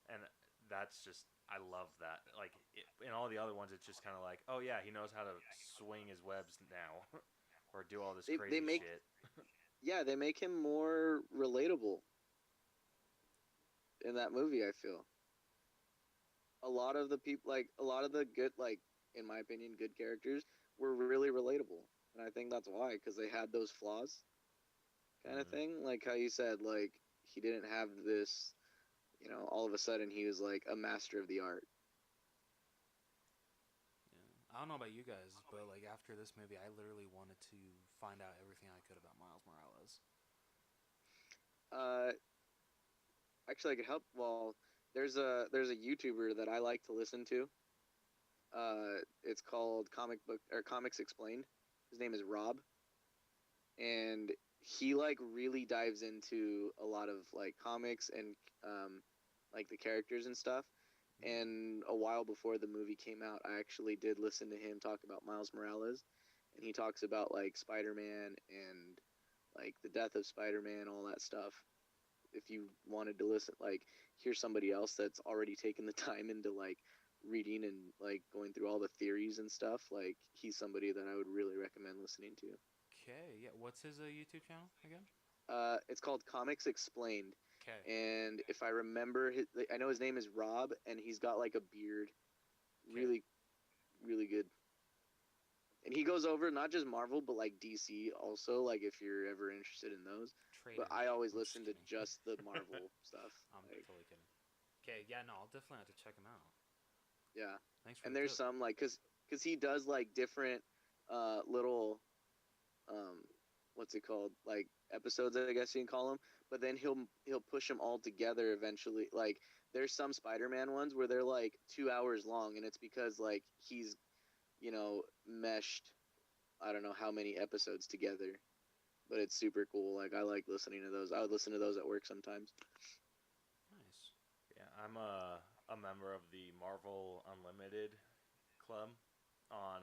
and that's just I love that. Like in all the other ones, it's just kind of like, oh yeah, he knows how to swing his webs now, or do all this They crazy make shit. yeah, they make him more relatable in that movie. I feel a lot of the people, like a lot of the good, like in my opinion, good characters were really relatable, and I think that's why because they had those flaws, kind of Mm-hmm. thing. Like how you said, like he didn't have this, all of a sudden he was like a master of the art. Yeah. I don't know about you guys, but like after this movie, I literally wanted to find out everything I could about Miles Morales. Uh, Actually, I could help. Well, there's a YouTuber that I like to listen to. It's called Comic Book or Comics Explained. His name is Rob, and he like really dives into a lot of like comics and like the characters and stuff. And a while before the movie came out, I actually did listen to him talk about Miles Morales, and he talks about like Spider-Man and like the death of Spider-Man, all that stuff. If you wanted to listen, like hear somebody else that's already taken the time into like reading and like going through all the theories and stuff, like he's somebody that I would really recommend listening to. Okay, yeah. What's his YouTube channel again? It's called Comics Explained, Okay. and if I remember, I know his name is Rob, and he's got like a beard, Okay. really, really good. And he goes over not just Marvel, but like DC also. Like if you're ever interested in those, Traitor. but I always I'm just listen to kidding. just the Marvel stuff. I'm Like, totally kidding. Okay, yeah, no, I'll definitely have to check him out. yeah, Thanks for and the there's tip. some like because he does like different little um what's it called, like episodes, I guess you can call them, but then he'll push them all together eventually. Like there's some Spider-Man ones where they're like 2 hours long, and it's because like he's meshed I don't know how many episodes together, but it's super cool. Like I like listening to those. I would listen to those at work sometimes. Nice. Yeah, I'm a member of the Marvel Unlimited club on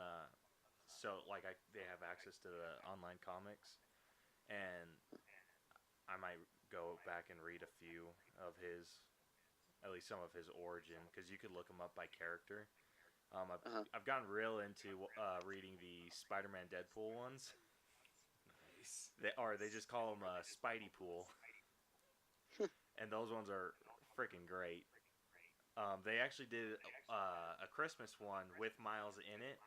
so like they have access to the online comics, and I might go back and read a few of his, at least some of his origin, because you could look him up by character. Uh-huh. I've gotten real into reading the Spider-Man Deadpool ones. Nice. They just call them Spidey Pool, and those ones are freaking great. They actually did a Christmas one with Miles in it,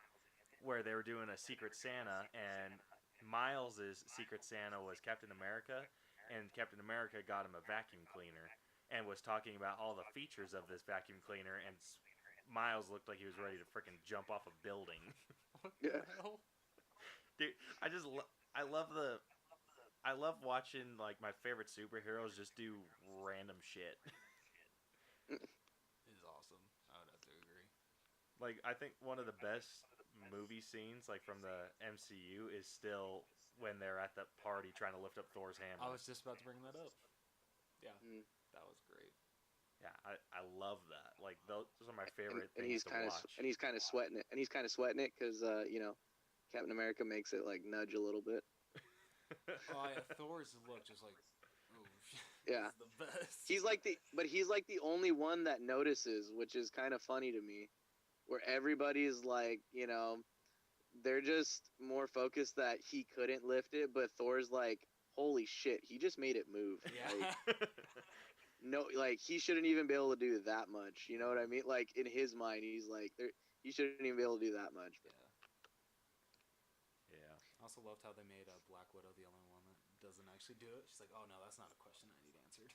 where they were doing a Secret Santa, and Miles's Secret Santa was Captain America, and Captain America got him a vacuum cleaner, and was talking about all the features of this vacuum cleaner, and Miles looked like he was ready to freaking jump off a building. What Yeah. the hell? Dude, I love watching like my favorite superheroes just do random shit. It is awesome. I would have to agree. Like I think one of the best movie scenes like from the MCU is still when they're at the party trying to lift up Thor's hammer. I was just about to bring that up. Yeah, Mm. that was great. Yeah, I love that. Like those are my favorite And things he's to kind of watch. and he's kind of sweating it, because Captain America makes it like nudge a little bit. Oh yeah, Thor's look just like, oh, Yeah. he's the best. He's like the only one that notices, which is kind of funny to me, where everybody's like, they're just more focused that he couldn't lift it, but Thor's like, holy shit, he just made it move. Yeah. Like, no, like he shouldn't even be able to do that much. You know what I mean? Like in his mind, he's like, he shouldn't even be able to do that much. Yeah. Yeah. I also loved how they made Black Widow the only one that doesn't actually do it. She's like, oh no, that's not a question I need answered.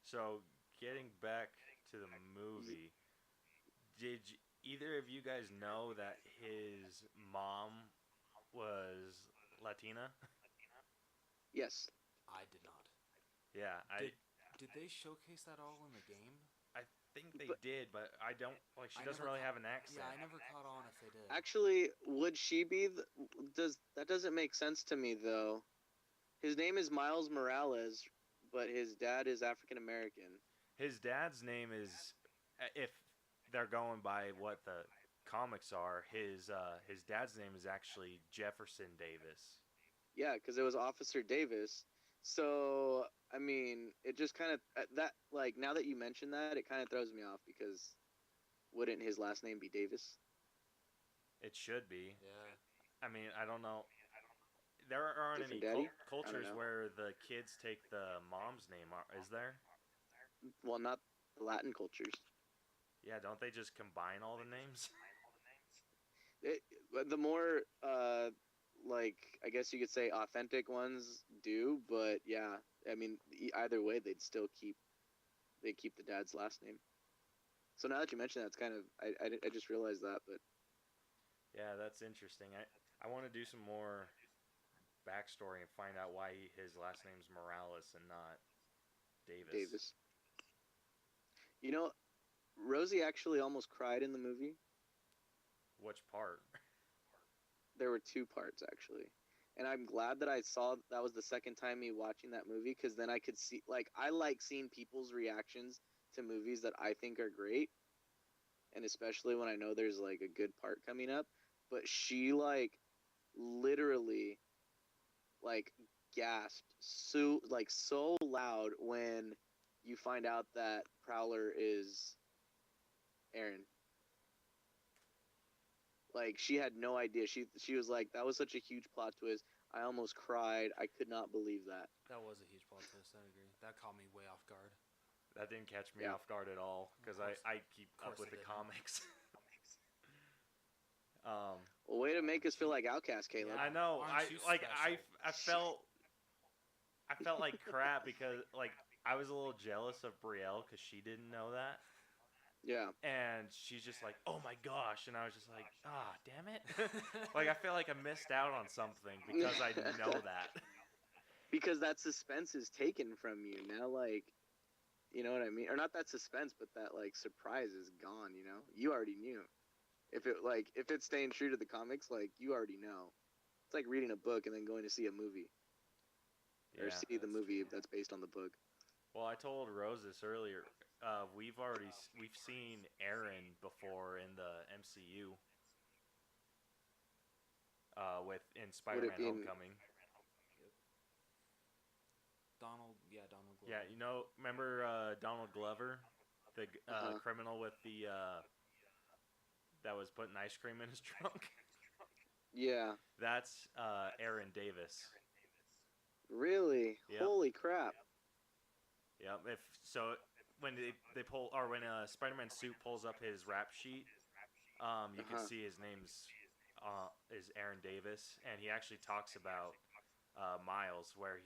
So getting back to the movie, did either of you guys know that his mom was Latina? Yes. I did not. Yeah, Did they showcase that all in the game? I think they But- did, but I don't like. She I doesn't never really ca- have an accent. Yeah, I never caught on if they did. Actually, would she be? That doesn't make sense to me though? His name is Miles Morales, but his dad is African American. His dad's name is, if they're going by what the comics are, his dad's name is actually Jefferson Davis. Yeah, because it was Officer Davis. So I mean, it just kind of that like now that you mention that, it kind of throws me off because wouldn't his last name be Davis? It should be. Yeah. I mean, I don't know. There aren't any Different daddy? cultures know. where the kids take the mom's name, is there? Well, not the Latin cultures. Yeah, don't they just combine all the names? But the more like I guess you could say authentic ones do, but yeah, I mean either way they'd still keep the dad's last name. So now that you mention that, it's kind of I just realized that, but Yeah, that's interesting. I want to do some more backstory and find out why his last name's Morales and not Davis. You know, Rosie actually almost cried in the movie. Which part? There were two parts actually, and I'm glad that I saw that was the second time me watching that movie because then I could see I like seeing people's reactions to movies that I think are great, and especially when I know there's like a good part coming up. But she literally gasped so loud when you find out that Prowler is Aaron. Like she had no idea. She was like, that was such a huge plot twist. I almost cried. I could not believe that. That was a huge plot twist. I agree. That caught me way off guard. That didn't catch me Yeah. off guard at all because Of course- I keep up course with it the didn't. comics. Well, way to make us feel like outcasts, Caleb. I know. Aren't you I felt like crap because I was a little jealous of Brielle because she didn't know that. Yeah. And she's just like, oh my gosh. And I was just like, ah, damn it. I feel like I missed out on something because I didn't know that. Because that suspense is taken from you. Now, you know what I mean? Or not that suspense, but that, surprise is gone, you know? You already knew. If it's staying true to the comics, you already know. It's like reading a book and then going to see a movie. Or Yeah, see the that's movie true. that's based on the book. Well, I told Rose this earlier. We've seen Aaron before in the MCU. In Spider-Man be in- Homecoming. Donald Glover. Yeah, remember Donald Glover, the Uh-huh. criminal with the that was putting ice cream in his trunk. Yeah. That's Aaron Davis. Really? Yep. Holy crap! Yep. If so, when they pull or when Spider-Man's suit pulls up his rap sheet, you can Uh-huh. see his name's is Aaron Davis, and he actually talks about Miles, where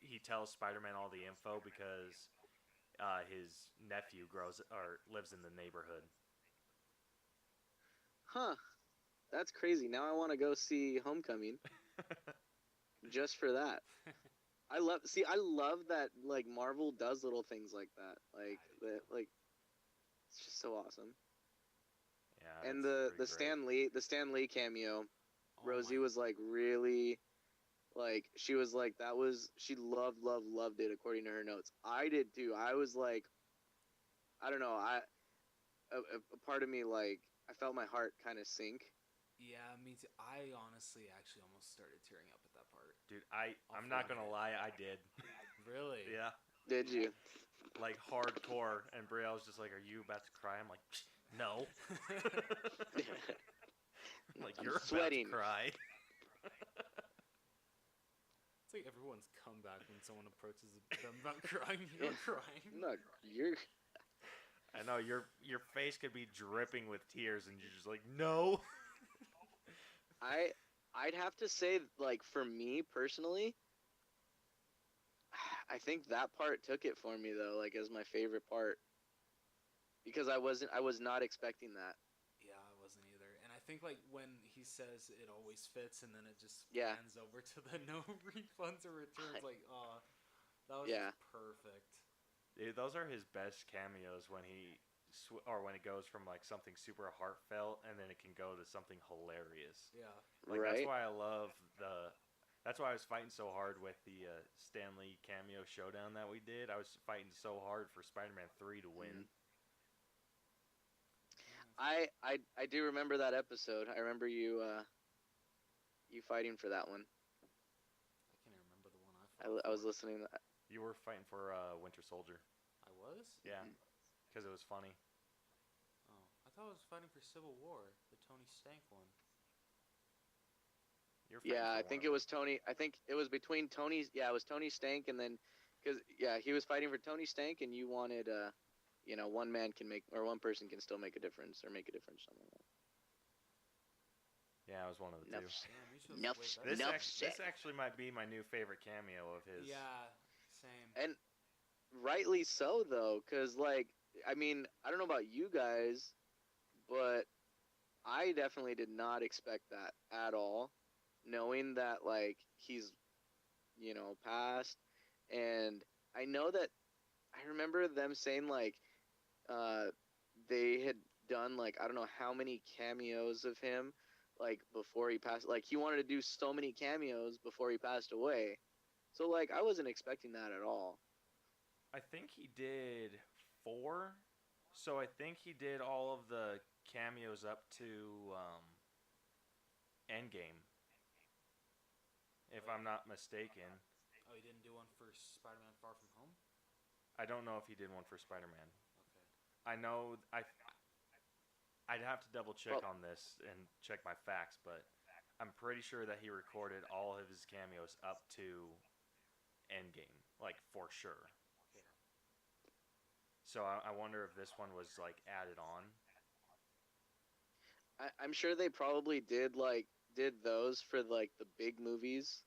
he tells Spider-Man all the info because his nephew grows or lives in the neighborhood. Huh? That's crazy. Now I want to go see Homecoming just for that. I love that like Marvel does little things like that. Like I do that too. like it's just so awesome. Yeah, And it's the pretty great. Stan Lee cameo, Oh Rosie my. was like really like she was like that was she loved it according to her notes. I did too. I was like I don't know, a part of me like I felt my heart kind of sink. Yeah, me too. I honestly actually almost started tearing up at that part. Dude, I'll I'm not fully gonna admit. lie, I did. Really? Yeah, Did you? like hardcore. And Brielle was just like, "Are you about to cry?" I'm like, "No." Like I'm you're about to sweating. cry. It's like everyone's comeback when someone approaches them about crying. Yeah. You're crying. No, you're I know your face could be dripping with tears, and you're just like, "No." I I'd have to say like for me personally, I think that part took it for me though, like as my favorite part because I was not expecting that. Yeah, I wasn't either. And I think like when he says it always fits, and then it just Yeah. pans over to the no refunds or returns. Like, oh, that was Yeah. just perfect. Dude, those are his best cameos when or when it goes from like something super heartfelt and then it can go to something hilarious. Yeah. Like that's Right? why I love the. That's why I was fighting so hard with the Stan Lee cameo showdown that we did. I was fighting so hard for Spider-Man 3 to win. Mhm. I do remember that episode. I remember you fighting for that one. I can't even remember the one I fought I for. was listening to that. You were fighting for Winter Soldier. I was? Yeah, because it was funny. Oh, I thought I was fighting for Civil War, the Tony Stank one. You were fighting Yeah, for I one think of it them. was Tony. I think it was between Tony's. Yeah, it was Tony Stank and then, cause yeah, he was fighting for Tony Stank and you wanted one man can make or one person can still make a difference or make a difference something like Yeah, it was one of the that. two. Damn, you chose Enough, way better. This enough this said. actually might be my new favorite cameo of his. Yeah, same. And rightly so though, cause like I mean I don't know about you guys, but I definitely did not expect that at all. Knowing that like he's passed, and I know that I remember them saying like uh they had done like I don't know how many cameos of him like before he passed. Like he wanted to do so many cameos before he passed away. So like I wasn't expecting that at all. I think he did 4. So I think he did all of the cameos up to Endgame, if Oh, I'm not mistaken. oh, he didn't do one for Spider-Man Far From Home? I don't know if he did one for Spider-Man. Okay. I know I'd have to double check Well, on this and check my facts, but I'm pretty sure that he recorded all of his cameos up to Endgame, like for sure. Okay. So I wonder if this one was like added on. I'm sure they probably did those for like the big movies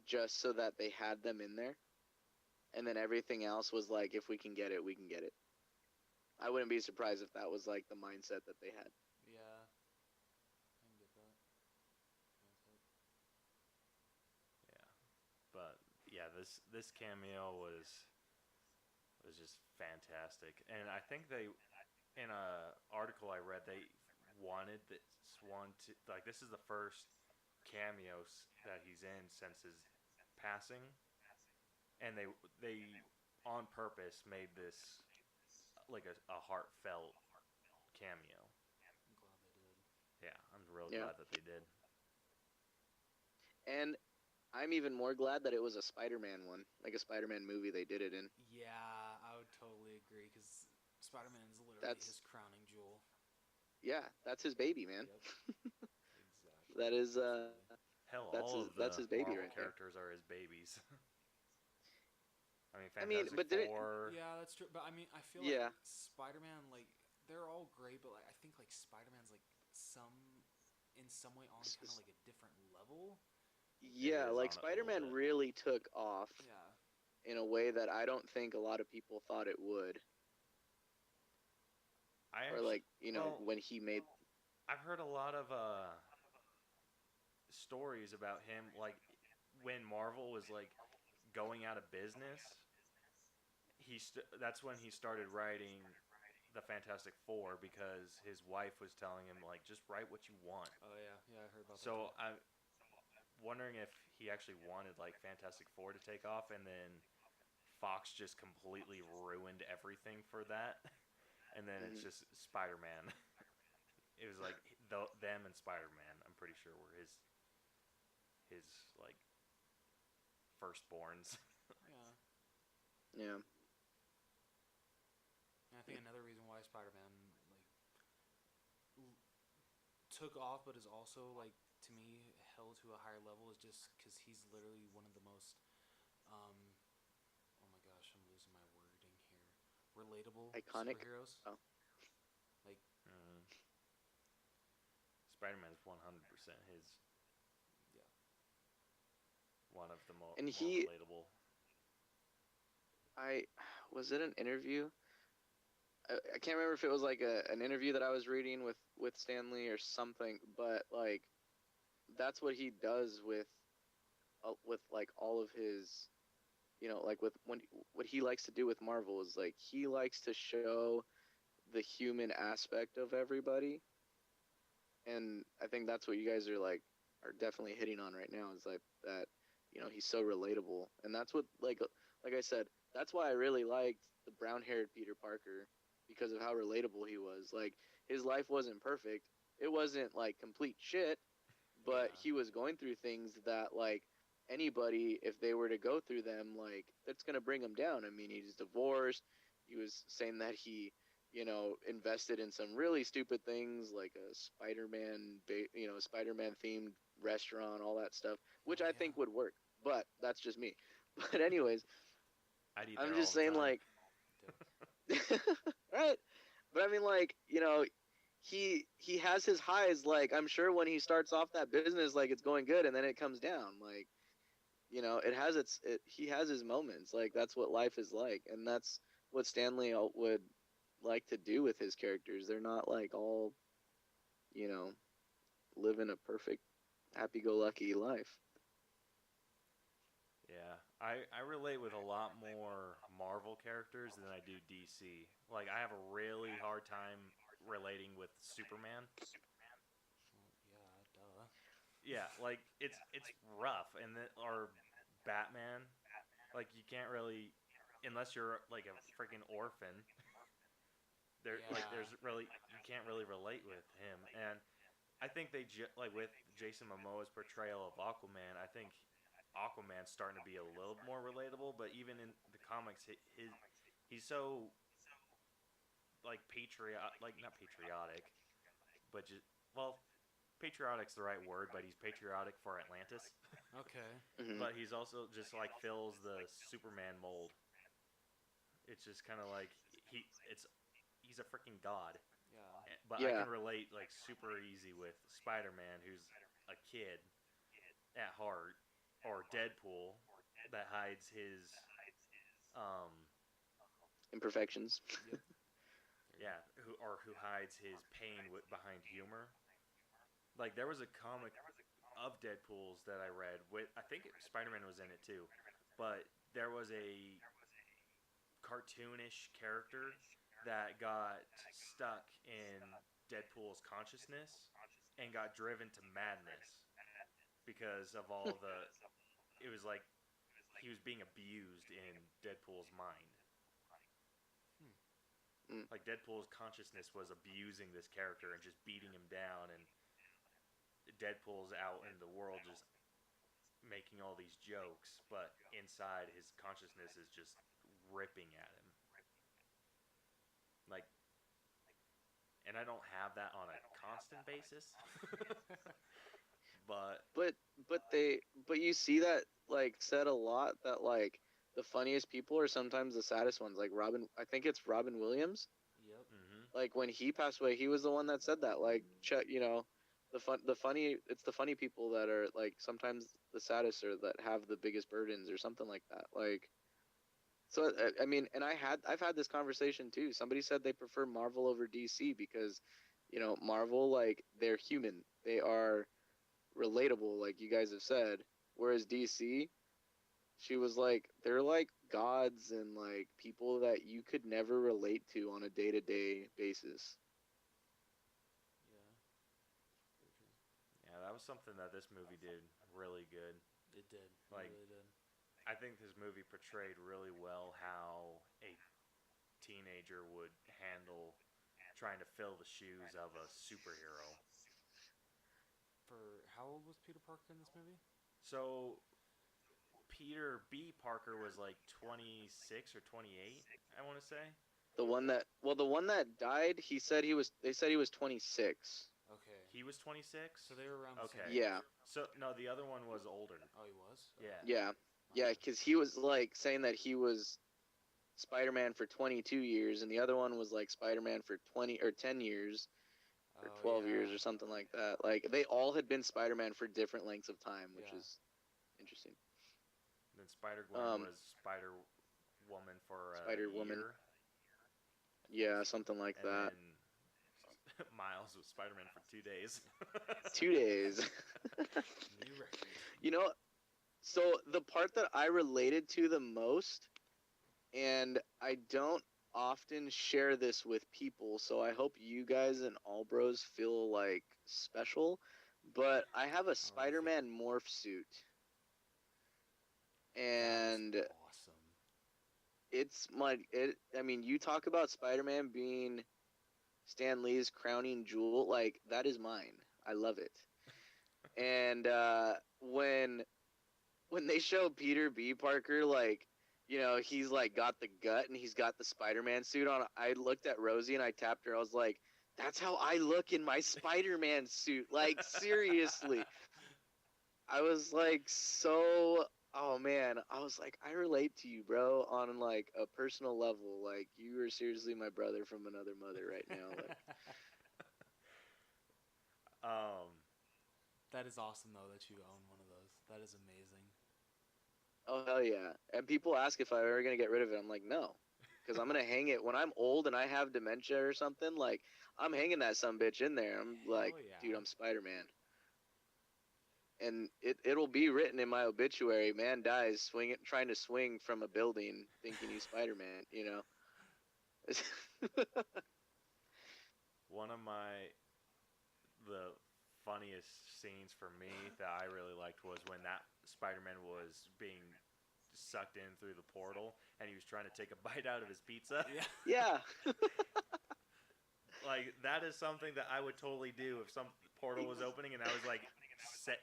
just so that they had them in there, and then everything else was like if we can get it, we can get it. I wouldn't be surprised if that was like the mindset that they had. Yeah, I can get that. Mindset. Yeah, but yeah, this cameo was just fantastic, and I think they in a article I read they wanted this one to like this is the first cameos that he's in since his passing, and they on purpose made this like a heartfelt cameo. I'm glad they did. Yeah, I'm real Yeah. glad that they did. And I'm even more glad that it was a Spider-Man one, like a Spider-Man movie they did it in. Yeah, I would totally agree because Spider-Man is literally That's his crowning jewel. yeah, that's his baby, man. Yep. Exactly. That is Absolutely. Hell, all of That's the his baby Marvel right there. characters are his babies. I mean, I mean, Fantastic but did it? Four. Yeah, that's true. But I mean, I feel like Yeah, Spider-Man, like they're all great, but like I think like Spider-Man's like in some way on kind of like a different level. It yeah. is Like on a little Spider-Man bit. really took off Yeah. in a way that I don't think a lot of people thought it would, I or actually, like well, when he made. I've heard a lot of stories about him, like when Marvel was like going out of business. That's when he started writing the Fantastic Four because his wife was telling him like just write what you want. Oh yeah, yeah, I heard about that too. So I'm wondering if he actually wanted like Fantastic Four to take off, and then Fox just completely ruined everything for that, and then it's Mhm. just Spider Man. It was like them and Spider Man. I'm pretty sure were his like firstborns. Yeah. Yeah. And I think another reason why Spider-Man like l- took off, but is also like to me held to a higher level, is just because he's literally one of the most um, oh my gosh, I'm losing my wording here. Relatable Iconic. superheroes. Oh. Like Mm. Spider Man's 100% his yeah, one of the And more he, relatable. I was it an interview? I can't remember if it was like an interview that I was reading with Stanley or something, but like that's what he does with like all of his, like with when what he likes to do with Marvel is like he likes to show the human aspect of everybody, and I think that's what you guys are definitely hitting on right now is like that, he's so relatable, and that's what like I said, that's why I really liked the brown-haired Peter Parker because of how relatable he was. Like his life wasn't perfect, it wasn't like complete shit, but yeah, he was going through things that like anybody, if they were to go through them, like that's gonna bring him down. I mean, he's divorced. He was saying that he, invested in some really stupid things like a Spider-Man themed restaurant, all that stuff, which oh I yeah. think would work. But that's just me. But anyways, I'd eat I'm there all just the saying time. like, Dude. right? But I mean, like, he has his highs. Like, I'm sure when he starts off that business, like it's going good, and then it comes down. Like, it has he has his moments. Like that's what life is like, and that's what Stanley would like to do with his characters. They're not like all, you know, living a perfect, happy-go-lucky life. Yeah, I relate with a lot more Marvel characters than I do DC. Like I have a really hard time relating with Superman. Well, yeah, duh. Yeah, like it's rough, and then or Batman. Like you can't really, unless you're like a freaking orphan. Yeah. There's really you can't really relate with him, and I think like with Jason Momoa's portrayal of Aquaman. I think Aquaman's starting to be a little more relatable, but even in the comics, he's so like like not patriotic, but just well, patriotic's the right word, but he's patriotic for Atlantis. Okay. Hmm. But he's also just like fills the Superman mold. It's just kind of like he's a freaking god. Yeah. But I Yeah. can relate like super easy with Spider-Man, who's a kid at heart, or Deadpool that hides his um Imperfections. Yep. There you yeah, who hides his pain behind humor. Like there was a comic of Deadpool's that I read with I think Spider-Man was in it too. But there was a cartoonish character that got stuck in Deadpool's consciousness and got driven to madness because of all the it was like he was being abused in Deadpool's mind. go. Hmm. Mm. Like Deadpool's consciousness was abusing this character and just beating him down, and Deadpool's out in the world just making all these jokes, but inside his consciousness is just ripping at him. Like, and I don't have that on a constant basis, But but but you see that like said a lot that like the funniest people are sometimes the saddest ones. Like Robin, I think it's Robin Williams. Yep. Like when he passed away, he was the one that said that. Like, the funny, it's the funny people that are like sometimes the saddest or that have the biggest burdens or something like that. Like, so I mean, and I've had this conversation too. Somebody said they prefer Marvel over DC because, Marvel, like, they're human, they are relatable, like you guys have said, whereas DC, she was like, they're like gods and like people that you could never relate to on a day-to-day basis. Yeah. Very true. yeah, that was something that this movie did really good. It did. It Like, really did. I think this movie portrayed really well how a teenager would handle trying to fill the shoes of a superhero. For how old was Peter Parker in this movie? So Peter B. Parker was like 26 or 28, I want to say. The one that died, they said he was 26. Okay. He was 26? So they were around the Okay. same Yeah. age? So, no, the other one was older. Oh, he was? Yeah. Yeah. Yeah, cuz he was like saying that he was Spider-Man for 22 years and the other one was like Spider-Man for 20 or 10 years or Oh, 12 years yeah. or something like that. Like they all had been Spider-Man for different lengths of time, which Yeah. is interesting. Then Spider Gwen Um, was Spider Woman for a Spider-Woman. year. Yeah, something like And that. then Miles was Spider Man for 2 days. 2 days. New record. You know, so the part that I related to the most, and I don't often share this with people, so I hope you guys and all bros feel like special, but I have a Spider-Man morph suit. And That is awesome. I mean, you talk about Spider-Man being Stan Lee's crowning jewel, like that is mine. I love it. And when they show Peter B. Parker, like, he's like got the gut and he's got the Spider-Man suit on. I looked at Rosie and I tapped her. I was like, that's how I look in my Spider-Man suit. Like, seriously. I was like, oh man. I was like, I relate to you, bro, on like a personal level. Like, you are seriously my brother from another mother right now. Like, um, That is awesome, though, that you own one of those. That is amazing. oh hell yeah. And people ask if I'm ever gonna get rid of it. I'm like, no. Because I'm gonna hang it when I'm old and I have dementia or something. Like, I'm hanging that some bitch in there. I'm like, Hell yeah. dude, I'm Spider-Man. And it'll be written in my obituary. Man dies trying to swing from a building, thinking he's Spider-Man. one of the funniest scenes for me that I really liked was when that Spider-Man was being sucked in through the portal and he was trying to take a bite out of his pizza. Yeah. Yeah. Like, that is something that I would totally do if some portal was opening and I was like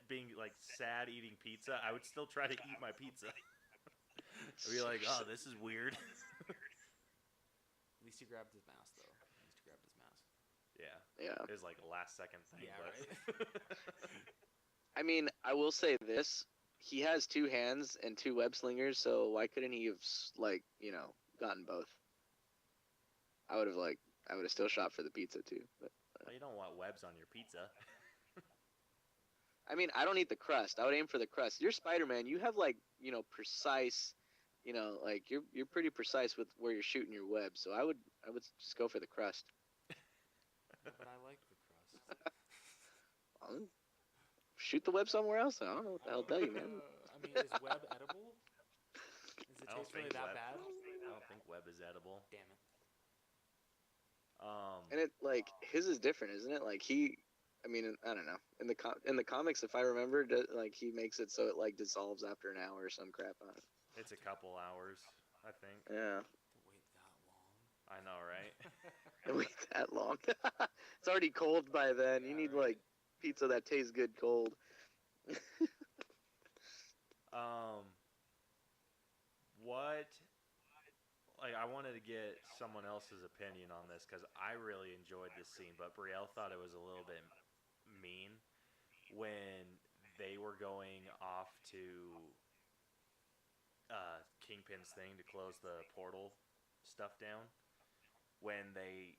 being like sad eating pizza. I would still try to eat my pizza. I'd be like, oh, this is weird. At least he grabbed his mask, though. At least he grabbed his mask. Yeah. Yeah. It was like a last second thing. Yeah, but... right? I mean, I will say this: he has 2 hands and 2 web slingers, so why couldn't he have gotten both? I would have still shot for the pizza too. But Well, you don't want webs on your pizza. I mean, I don't eat the crust. I would aim for the crust. You're Spider-Man. You have precise, like you're pretty precise with where you're shooting your web. So I would just go for the crust. But I like the crust. I'll shoot the web somewhere else. I don't know what the hell to tell you, man. I mean, is web edible? Does it I don't taste really think that web- bad? I don't think web is edible. Damn it. And it his is different, isn't it? Like I mean, I don't know. In the comics, if I remember, he makes it so it like dissolves after an hour or some crap on it. It's a couple hours, I think. Yeah. To wait that long. I know, right? Wait that long. It's already cold by then. You Yeah, need right. like pizza that tastes good cold. What? Like, I wanted to get someone else's opinion on this because I really enjoyed this scene, but Brielle thought it was a little bit mean when they were going off to Kingpin's thing to close the portal stuff down, when they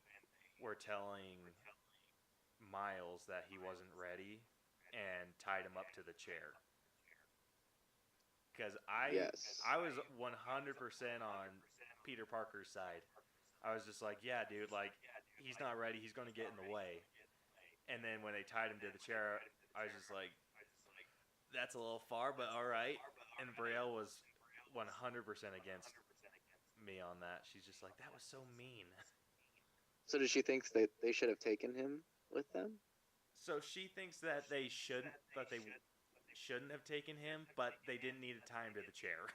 were telling Miles that he wasn't ready and tied him up to the chair. Because Yes. I was 100% on Peter Parker's side. I was just like, yeah, dude, like, he's not ready. He's going to get in the way. And then when they tied him to the chair, I was just like, that's a little far, but all right. And Brielle was 100% against me on that. She's just like, that was so mean. So does she think that they should have taken him with them? So she thinks that they shouldn't have taken him, but they didn't need to tie him to the chair.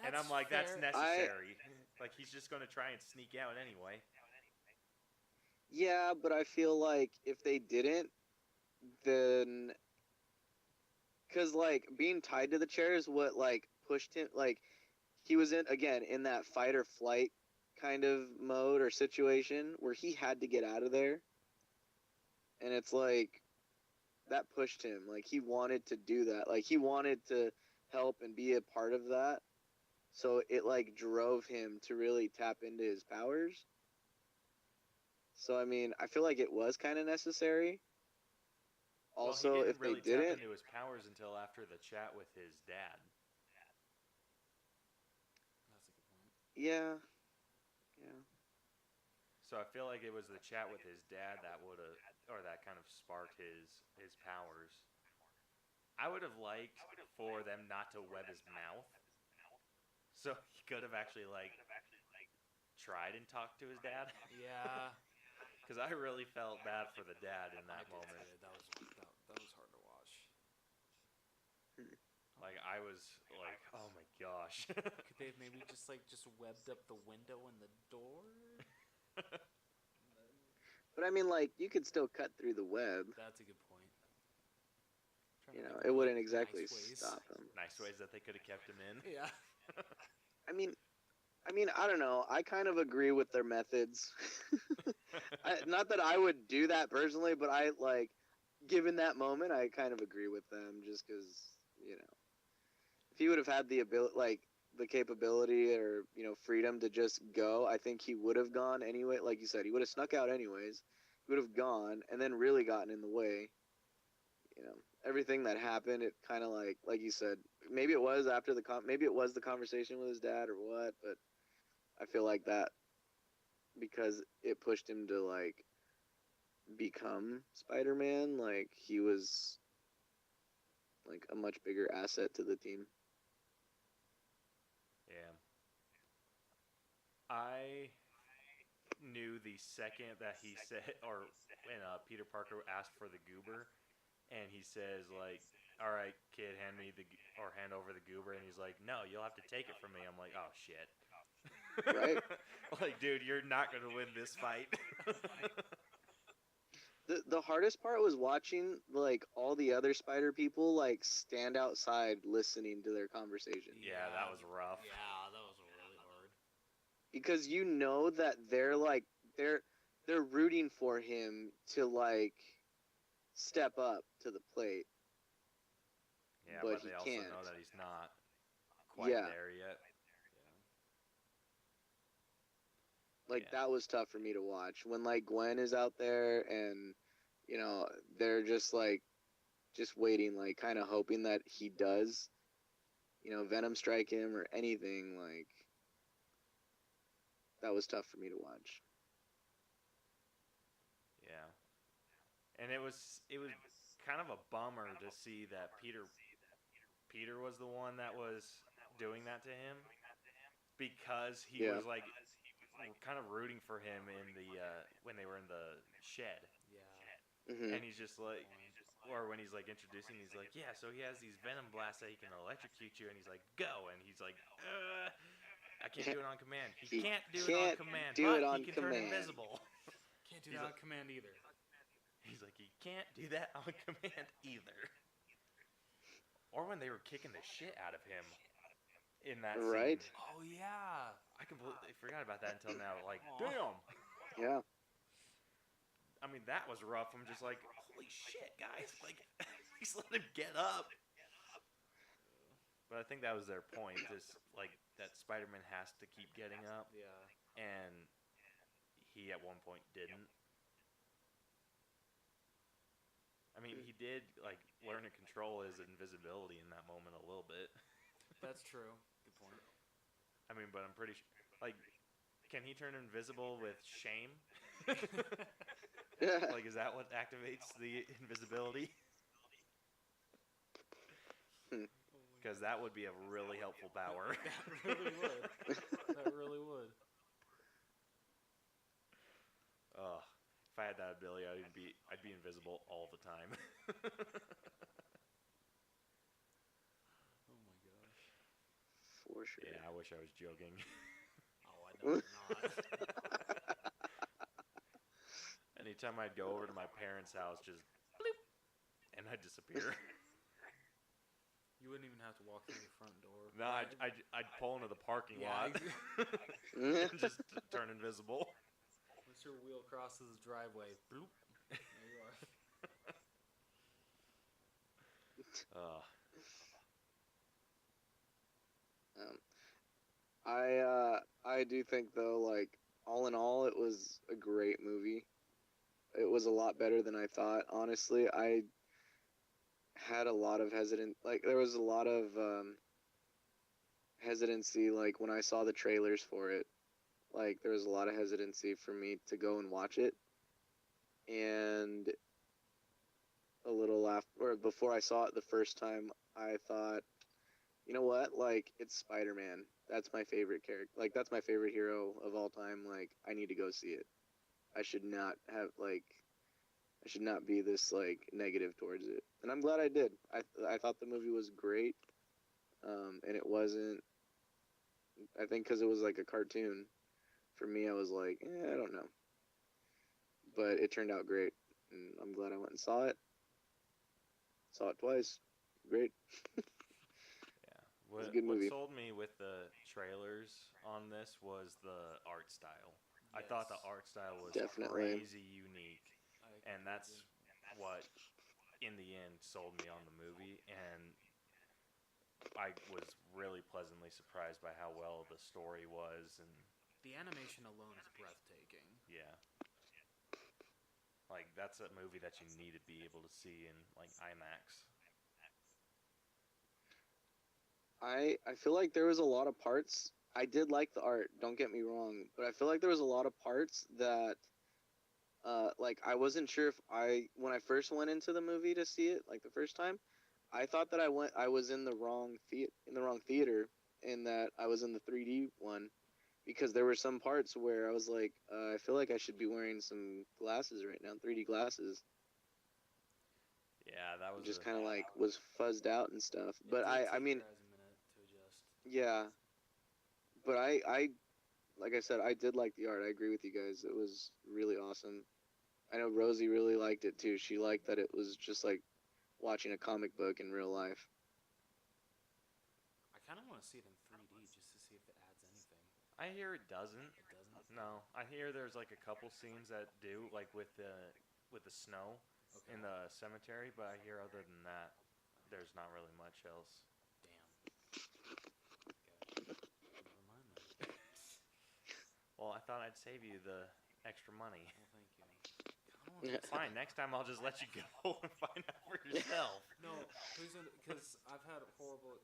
And I'm like, that's fair. necessary. Like, he's just going to try and sneak out anyway. Yeah, but I feel like if they didn't, then because like being tied to the chair is what like pushed him. Like he was in that fight or flight kind of mode or situation where he had to get out of there, and it's like that pushed him. Like he wanted to do that. Like he wanted to help and be a part of that. So it like drove him to really tap into his powers. So I mean, I feel like it was kind of necessary. Also, well, he didn't if really they didn't, tap into his powers until after the chat with his dad. That's a good point. yeah. So I feel like it was the chat with his dad that would have, or that kind of sparked his powers. I would have liked for them not to web his mouth, so he could have actually like tried and talked to his dad. Yeah. Because I really felt bad for the dad in that moment. That was hard to watch. Like I was like, oh my gosh. Could they have maybe just webbed up the window and the door? But I mean, like you could still cut through the web. That's a good point. You know, it wouldn't exactly stop him. Nice ways that they could have kept him in. Yeah. I mean, I don't know. I kind of agree with their methods. Not that I would do that personally, but I like, given that moment, I kind of agree with them. Just because, you know, if he would have had the ability, like the capability or freedom to just go, I think he would have gone anyway. Like you said, he would have snuck out anyways. He would have gone and then really gotten in the way. You know, everything that happened, it kind of like you said, maybe it was after maybe it was the conversation with his dad or what, but I feel like that because it pushed him to like become Spider-Man, like he was like a much bigger asset to the team. Yeah. I knew the second that he said, or when Peter Parker asked for the goober, and he says like, "All right, kid, hand over the goober," and he's like, "No, you'll have to take it from me." I'm like, "Oh shit." Right? Like, dude, you're not gonna win this fight. The hardest part was watching like all the other Spider people like stand outside listening to their conversation. Yeah, that was rough. Yeah, that was really hard. Because you know that they're like they're rooting for him to like step up to the plate. Yeah, But but they he also can't. know that he's not quite Yeah. there yet. Like Yeah. that was tough for me to watch when like Gwen is out there and they're just waiting, like kind of hoping that he does Venom strike him or anything. Like that was tough for me to watch. Yeah. And it was kind of a bummer to see that Peter was the one that was doing that to him, because he was like kind of rooting for him in the when they were in the shed. Yeah. Mm-hmm. And he's just like, or when he's like introducing, he's like, yeah, so he has these venom blasts that he can electrocute you, and he's like, go, and he's like, I can't do it on command. He can't do it on command, but he can turn invisible. Can't do that on command either. He's like, he can't do that on command either. Or when they were kicking the shit out of him in that Right. scene. Oh yeah. I completely forgot about that until now. Like, Aw. damn. Yeah. I mean, that was rough. I'm just like, holy shit, guys. Like, least let him get up. But I think that was their point, is like that Spider-Man has to keep getting up, Yeah. and he at one point didn't. I mean, he did like learn to control his invisibility in that moment a little bit. That's true. Good point. I mean, but I'm pretty sure, like, can he turn invisible with shame? Like, is that what activates the invisibility? Because that would be a really helpful power. That really would. That really would. Ugh. If I had that ability, I'd be invisible all the time. Oh my gosh. For sure. Yeah, I wish I was joking. Oh, I know you're not. Anytime I'd go over to my parents' house, just bloop, and I'd disappear. You wouldn't even have to walk through the front door. No, I'd pull into the parking Yeah, lot and just turn invisible. Once your wheel crosses the driveway, bloop. There you are. I do think though, like all in all, it was a great movie. It was a lot better than I thought. Honestly, I had a lot of there was a lot of hesitancy, like when I saw the trailers for it. Like there was a lot of hesitancy for me to go and watch it, and a little after, or before I saw it the first time, I thought, you know what? Like, it's Spider-Man. That's my favorite character. Like, that's my favorite hero of all time. Like, I need to go see it. I should not have, like, I should not be this, like, negative towards it. And I'm glad I did. I thought the movie was great. And it wasn't, I think because it was, like, a cartoon. For me, I was like, I don't know. But it turned out great. And I'm glad I went and saw it. Saw it twice. Great. What, a good movie. What sold me with the trailers on this was the art style. I Yes. thought the art style was Definitely. crazy unique, and that's what, in the end, sold me on the movie. And I was really pleasantly surprised by how well the story was, and The animation alone is breathtaking. yeah, like that's a movie that you need to be able to see in like IMAX. I feel like there was a lot of parts. I did like the art, don't get me wrong, but I feel like there was a lot of parts that like I wasn't sure if when I first went into the movie to see it, like the first time, I thought that I was in the wrong theater, and that I was in the 3D one, because there were some parts where I was like, I feel like I should be wearing some glasses right now, 3D glasses. Yeah, that was Just kind of like was fuzzed out and stuff. But It I did mean, take you guys a minute to adjust. yeah. But I like I said, I did like the art. I agree with you guys. It was really awesome. I know Rosie really liked it too. She liked that it was just like watching a comic book in real life. I kind of want to see it in 3D just to see if it adds anything. I hear it doesn't. It doesn't? No, I hear there's like a couple scenes that do, like with the snow Okay. in the cemetery, but I hear other than that, there's not really much else. Damn. Okay. Never mind then. Well, I thought I'd save you the extra money. Well, thank you. I don't want to Fine, next time I'll just let you go and find out for yourself. No, please don't, because I've had horrible.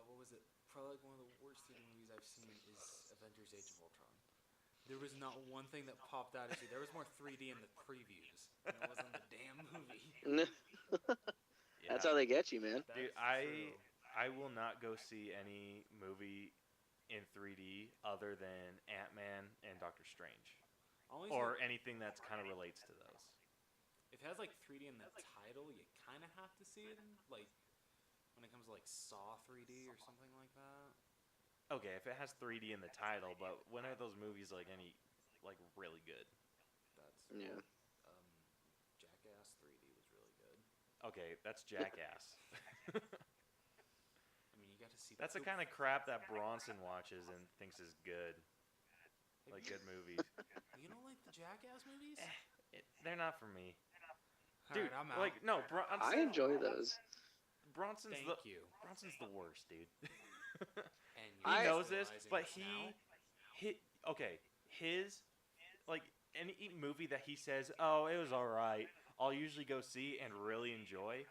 What was it? Probably like one of the worst 3D movies I've seen is Avengers: Age of Ultron. There was not one thing that popped out at you. There was more 3D in the previews than it was in the damn movie. That's how they get you, man. Dude, True. I will not go see any movie in 3D other than Ant-Man and Doctor Strange, or anything that's kind of relates to those. If it has like 3D in the title, you kind of have to see it in, like, when it comes to like Saw 3D or something like that. Okay, if it has 3D in the title, but when are those movies like really good? That's Yeah. Jackass 3D was really good. Okay, that's Jackass. I mean, you got to see. That's the kind of crap that Bronson watches and thinks is good. Like good movies. You don't like the Jackass movies? They're not for me. Dude, Alright, I'm out. like no, I enjoy those. Bronson's Thank the you. Bronson's the worst, dude. And He I- knows this, realizing but this now? his like any movie that he says, "Oh, it was all right," I'll usually go see and really enjoy.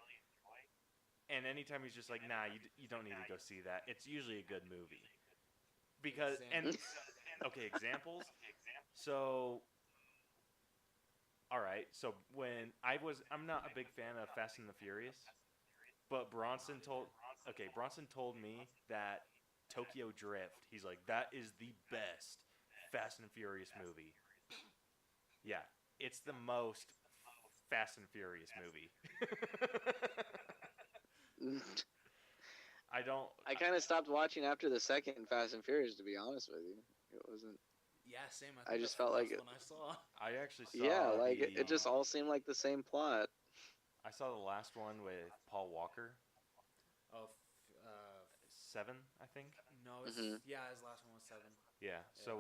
And anytime he's just like, "Nah, you don't need to go see that," it's usually a good movie. Because examples. So, all right. So I'm not a big fan of Fast and the Furious, but Bronson told me that Tokyo Drift. He's like, that is the best Fast and Furious movie. Yeah, it's the most Fast and Furious movie. I don't. I kind of stopped watching after the second Fast and Furious, to be honest with you. It wasn't. Yeah, same. I I think just that's felt the like last it. one I saw. I actually saw. Yeah, like the, it just all seemed like the same plot. I saw the last one with Paul Walker. Oh, 7, I think. no, it's Mhm. yeah. His last one was 7. Yeah. So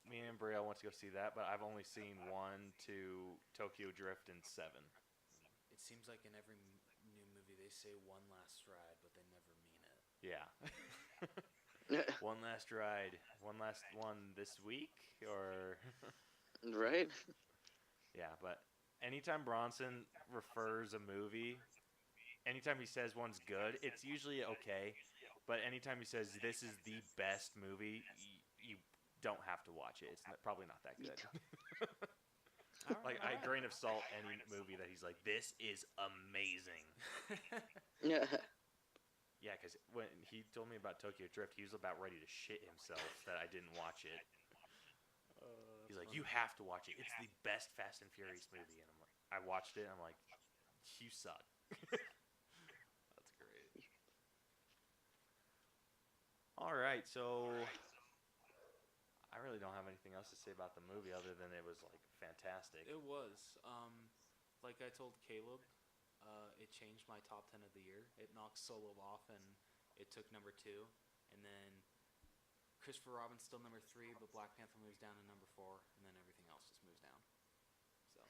me and Bria went to go see that, but I've only seen 1, 2, Tokyo Drift, and 7. It seems like in every new movie they say one last ride, but they never mean it. Yeah. One last ride. One last one this week, or Right? yeah. But anytime Bronson refers a movie, anytime he says one's good, it's usually okay. But anytime he says this is the best movie, you don't have to watch it. It's probably not that good. Like I grain of salt any movie that he's like, this is amazing. Yeah. Yeah, because when he told me about Tokyo Drift, he was about ready to shit himself that I didn't watch it. He's like, you have to watch it. It's the best Fast and Furious movie. And I'm like, I watched it. And I'm like, you suck. That's great. All right, so I really don't have anything else to say about the movie other than it was like fantastic. It was. Like I told Caleb, it changed my top 10 of the year. It knocked Solo off, and it took number 2. And then Christopher Robin's still number 3, but Black Panther moves down to number 4, and then everything else just moves down. So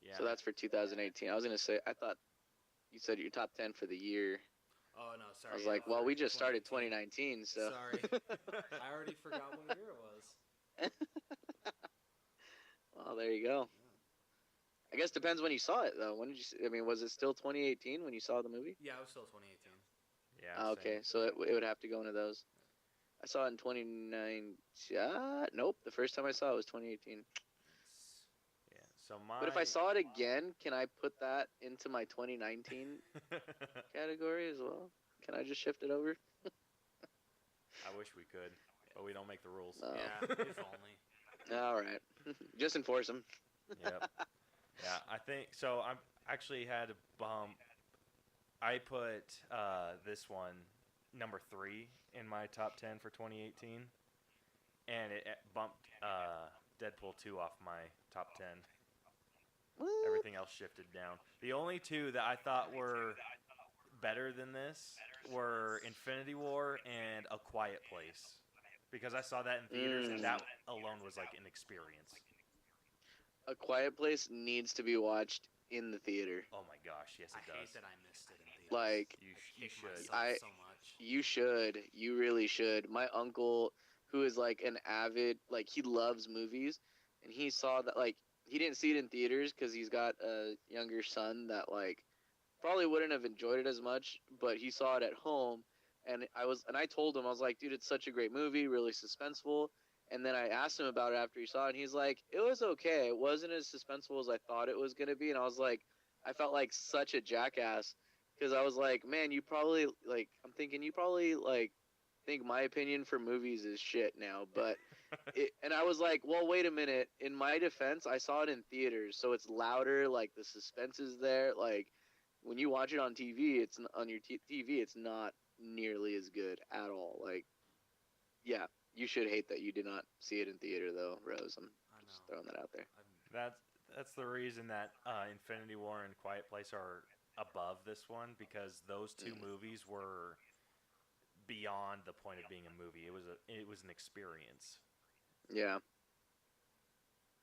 Yeah. So that's for 2018. I was gonna say, I thought you said your top 10 for the year. oh no, sorry. I was like, well, we just started 2019, so. Sorry, I already forgot what year it was. Well, there you go. I guess depends when you saw it, though. When did you? I mean, was it still 2018 when you saw the movie? Yeah, it was still 2018. Yeah. Ah, okay, so it would have to go into those. I saw it in 2019. Nope, the first time I saw it was 2018. Yeah. So my. But if I saw it again, can I put that into my 2019 category as well? Can I just shift it over? I wish we could, but we don't make the rules. No. Yeah, if only. All right, just enforce them. Yep. Yeah, I think so. I'm actually had a bump. I put this one number 3 in my top 10 for 2018, and it bumped Deadpool 2 off my top 10. Everything else shifted down. The only 2 that I thought were better than this were Infinity War and A Quiet Place, because I saw that in theaters, and that alone was like an experience. A Quiet Place needs to be watched in the theater. Oh my gosh, yes it I does. hate that I missed it in theaters. Like, You should. Myself so much. you should. You really should. My uncle, who is like an avid, like he loves movies, and he saw that, like, he didn't see it in theaters because he's got a younger son that like probably wouldn't have enjoyed it as much, but he saw it at home, and I told him, I was like, dude, it's such a great movie, really suspenseful. And then I asked him about it after he saw it, and he's like, it was okay. It wasn't as suspenseful as I thought it was going to be. And I was like, I felt like such a jackass because I was like, man, you probably, like, I'm thinking you probably, like, think my opinion for movies is shit now. But, and I was like, well, wait a minute. In my defense, I saw it in theaters, so it's louder. Like, the suspense is there. Like, when you watch it on TV, it's on your TV, it's not nearly as good at all. Like, yeah. You should hate that you did not see it in theater, though, Rose. I'm just throwing that out there. That's the reason that Infinity War and Quiet Place are above this one, because those 2 movies were beyond the point of being a movie. It was an experience. Yeah.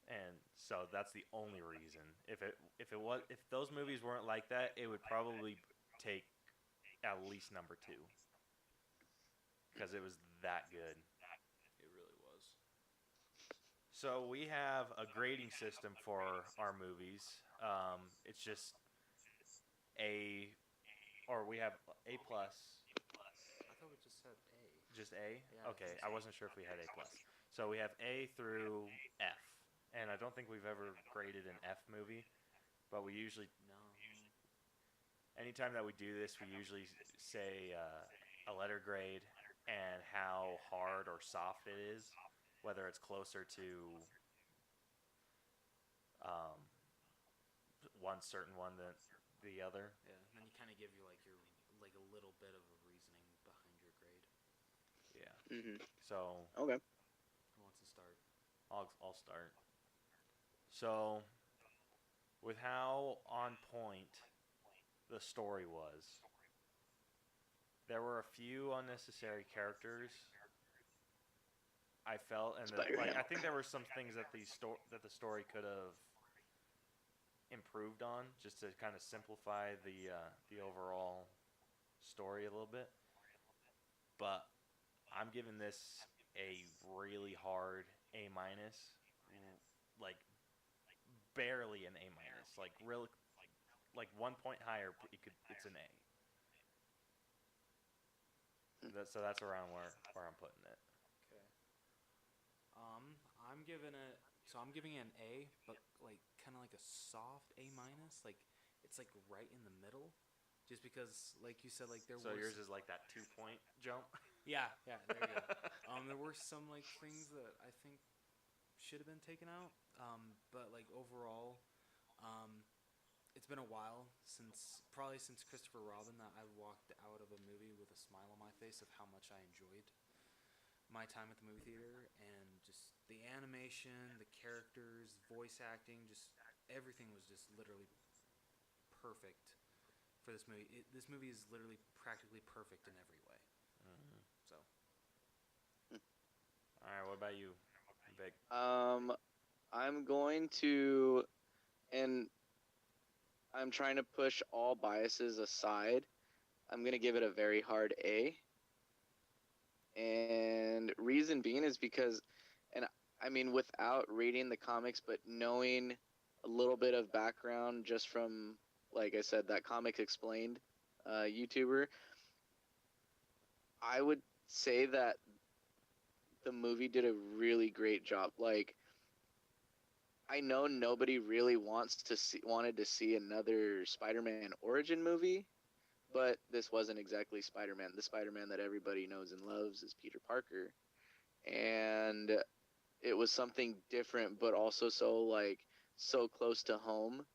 and so that's the only reason. If those movies weren't like that, it would probably take at least number 2 because it was that good. It really was. So we have a grading system for our movies. It's just A, or we have A plus. I thought we just said A. Just A? Yeah, Okay, I I think so. wasn't sure if we had A plus. So we have A through F, and I don't think we've ever graded an F movie, but we usually, No. anytime that we do this, we usually say a letter grade and how hard or soft it is, whether it's closer to um, one certain one than the other. Yeah, and then you kind of give your like a little bit of a reasoning behind your grade. Yeah. Mm-hmm. So Okay. Who wants to start? I'll start. So with how on point the story was, there were a few unnecessary characters. I felt, and Spider-Man. I think there were some things that the story could have improved on, just to kind of simplify the overall story a little bit. But I'm giving this a really hard A minus, like barely an A minus, like really, like 1 point higher. It's an A. So that's around where I'm putting it. Okay. I'm giving it. So I'm giving it an A, but like kind of like a soft A minus. Like it's like right in the middle, just because, like you said, like there So was. yours is like that 2 point jump. Yeah, yeah. There you go. There were some like things that I think should have been taken out. But like overall, it's been a while probably since Christopher Robin, that I walked out of a movie with a smile on my face of how much I enjoyed my time at the movie theater, and just the animation, the characters, voice acting, just everything was just literally perfect for this movie. This movie is literally practically perfect in every way. Mm-hmm. So All right, what about you, Vic? I'm going to, and I'm trying to push all biases aside. I'm going to give it a very hard A. And reason being is because, and I mean, without reading the comics, but knowing a little bit of background just from, like I said, that Comics Explained YouTuber, I would say that the movie did a really great job. Like, I know nobody really wanted to see another Spider-Man origin movie, but this wasn't exactly Spider-Man. The Spider-Man that everybody knows and loves is Peter Parker, and it was something different, but also so close to home.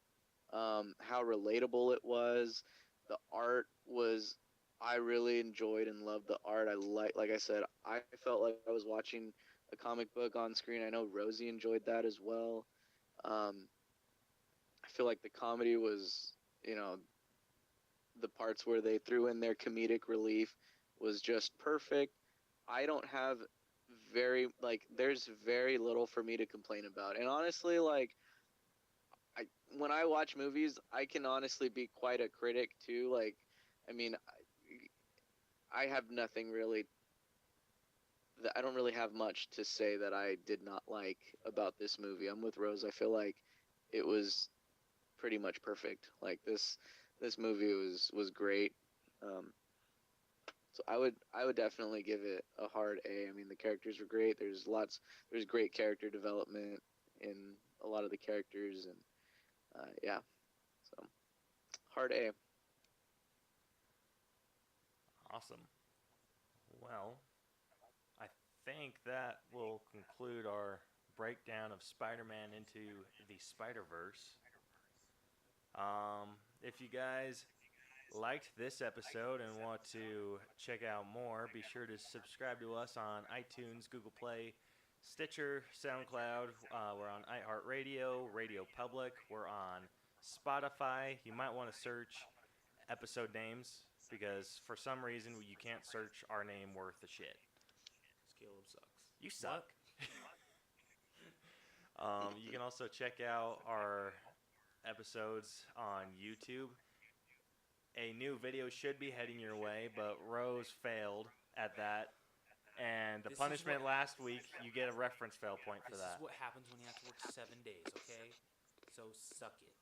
How relatable it was. The art was. I really enjoyed and loved the art. Like I said, I felt like I was watching a comic book on screen. I know Rosie enjoyed that as well. I feel like the comedy was, the parts where they threw in their comedic relief was just perfect. I don't have there's very little for me to complain about. And honestly, I when I watch movies, I can honestly be quite a critic too. Like, I mean, I have nothing really. I don't really have much to say that I did not like about this movie. I'm with Rose. I feel like it was pretty much perfect. Like this movie was great. Um, so I would definitely give it a hard A. I mean, the characters were great. There's great character development in a lot of the characters, and yeah, so hard A. Awesome. Well, I think that will conclude our breakdown of Spider-Man Into the Spider-Verse. If you guys liked this episode and want to check out more, be sure to subscribe to us on iTunes, Google Play, Stitcher, SoundCloud. We're on iHeartRadio, Radio Public. We're on Spotify. You might want to search episode names because for some reason you can't search our name worth a shit. Caleb sucks. You suck. You can also check out our episodes on YouTube. A new video should be heading your way, but Rose failed at that. And the This is punishment what- last week, you get a reference fail point for This that. is what happens when you have to work 7 days, okay? So suck it.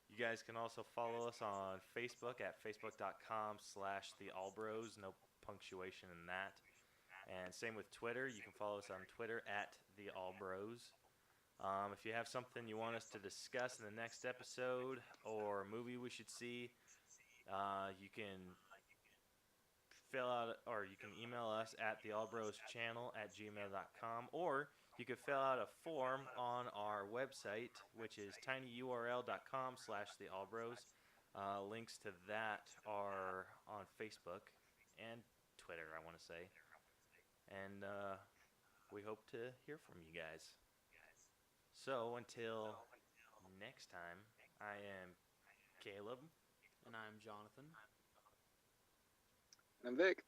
You guys can also follow us on Facebook at facebook.com/theallbros. No punctuation in that. And same with Twitter. You can follow us on Twitter at theallbros. If you have something you want us to discuss in the next episode or a movie we should see, you can fill out or you can email us at theallbroschannel@gmail.com, or you can fill out a form on our website, which is tinyurl.com/theallbros. Links to that are on Facebook and Twitter, I want to say. And we hope to hear from you guys. So until next time, I am Caleb. And I'm Jonathan. I'm Vic.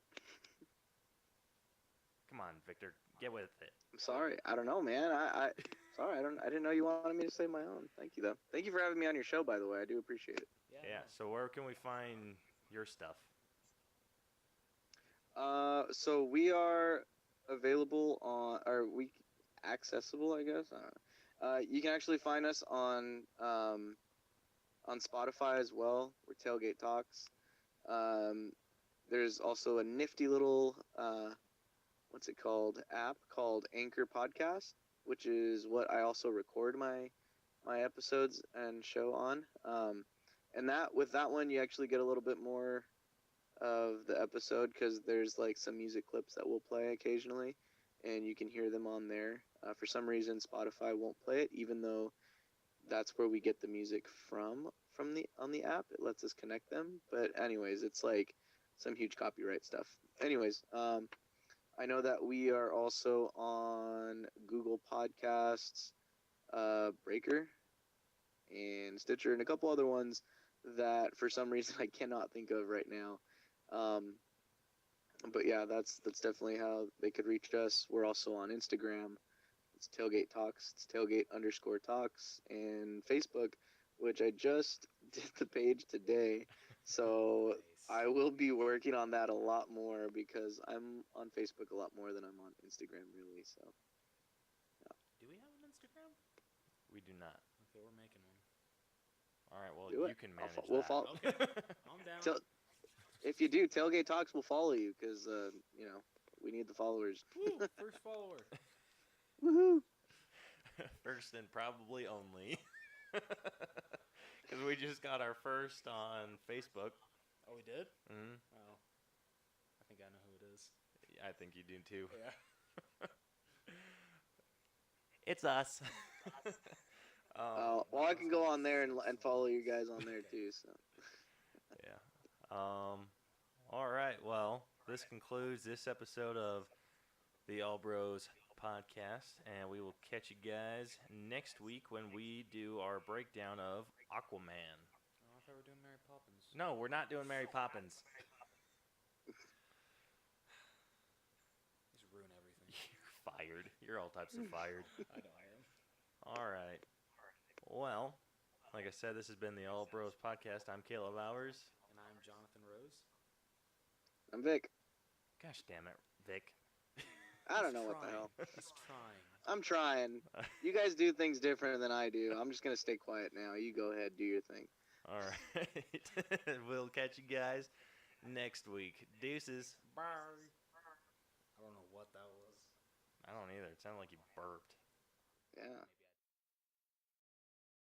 Come on, Victor, get with it. I'm sorry. I don't know, man. I sorry. I didn't know you wanted me to say my own. Thank you, though. Thank you for having me on your show, by the way. I do appreciate it. Yeah, so where can we find your stuff? So we are available on, accessible, I guess. You can actually find us on Spotify as well. We're Tailgate Talks. There's also a nifty little what's it called? App called Anchor Podcast, which is what I also record my episodes and show on. And with that one, you actually get a little bit more of the episode because there's like some music clips that we'll play occasionally, and you can hear them on there. For some reason, Spotify won't play it, even though that's where we get the music on the app. It lets us connect them. But anyways, it's like some huge copyright stuff. Anyways, I know that we are also on Google Podcasts, Breaker, and Stitcher, and a couple other ones that for some reason I cannot think of right now. But yeah, that's definitely how they could reach us. We're also on Instagram. It's Tailgate Talks. It's Tailgate_Talks. And Facebook, which I just did the page today. So Nice. I will be working on that a lot more because I'm on Facebook a lot more than I'm on Instagram, really. So Do we have an Instagram? We do not. Okay, we're making one. All right, well, Do it. you can manage We'll that. follow. Okay, I'm down. If you do, Tailgate Talks will follow you because we need the followers. Woo, first follower. Woohoo! First and probably only. Because we just got our first on Facebook. Oh, we did? Mm-hmm. Oh, I think I know who it is. I think you do too. Yeah. It's us. Well, I can go on there and follow you guys on there too. So Yeah. All right. Well, this concludes this episode of the All Bros podcast, and we will catch you guys next week when we do our breakdown of Aquaman. Oh, I thought we were doing Mary Poppins. No, we're not doing Mary Poppins. Just ruin everything. You're fired. You're all types of fired. I know I am. All right. Well, like I said, this has been the All Bros podcast. I'm Caleb Bowers. And I'm Jonathan Rose. I'm Vic. Gosh damn it, Vic. I don't He's know what the trying. hell. He's trying. I'm trying. You guys do things different than I do. I'm just gonna stay quiet now. You go ahead, do your thing. All right. We'll catch you guys next week. Deuces. Bye. I don't know what that was. I don't either. It sounded like you burped. Yeah.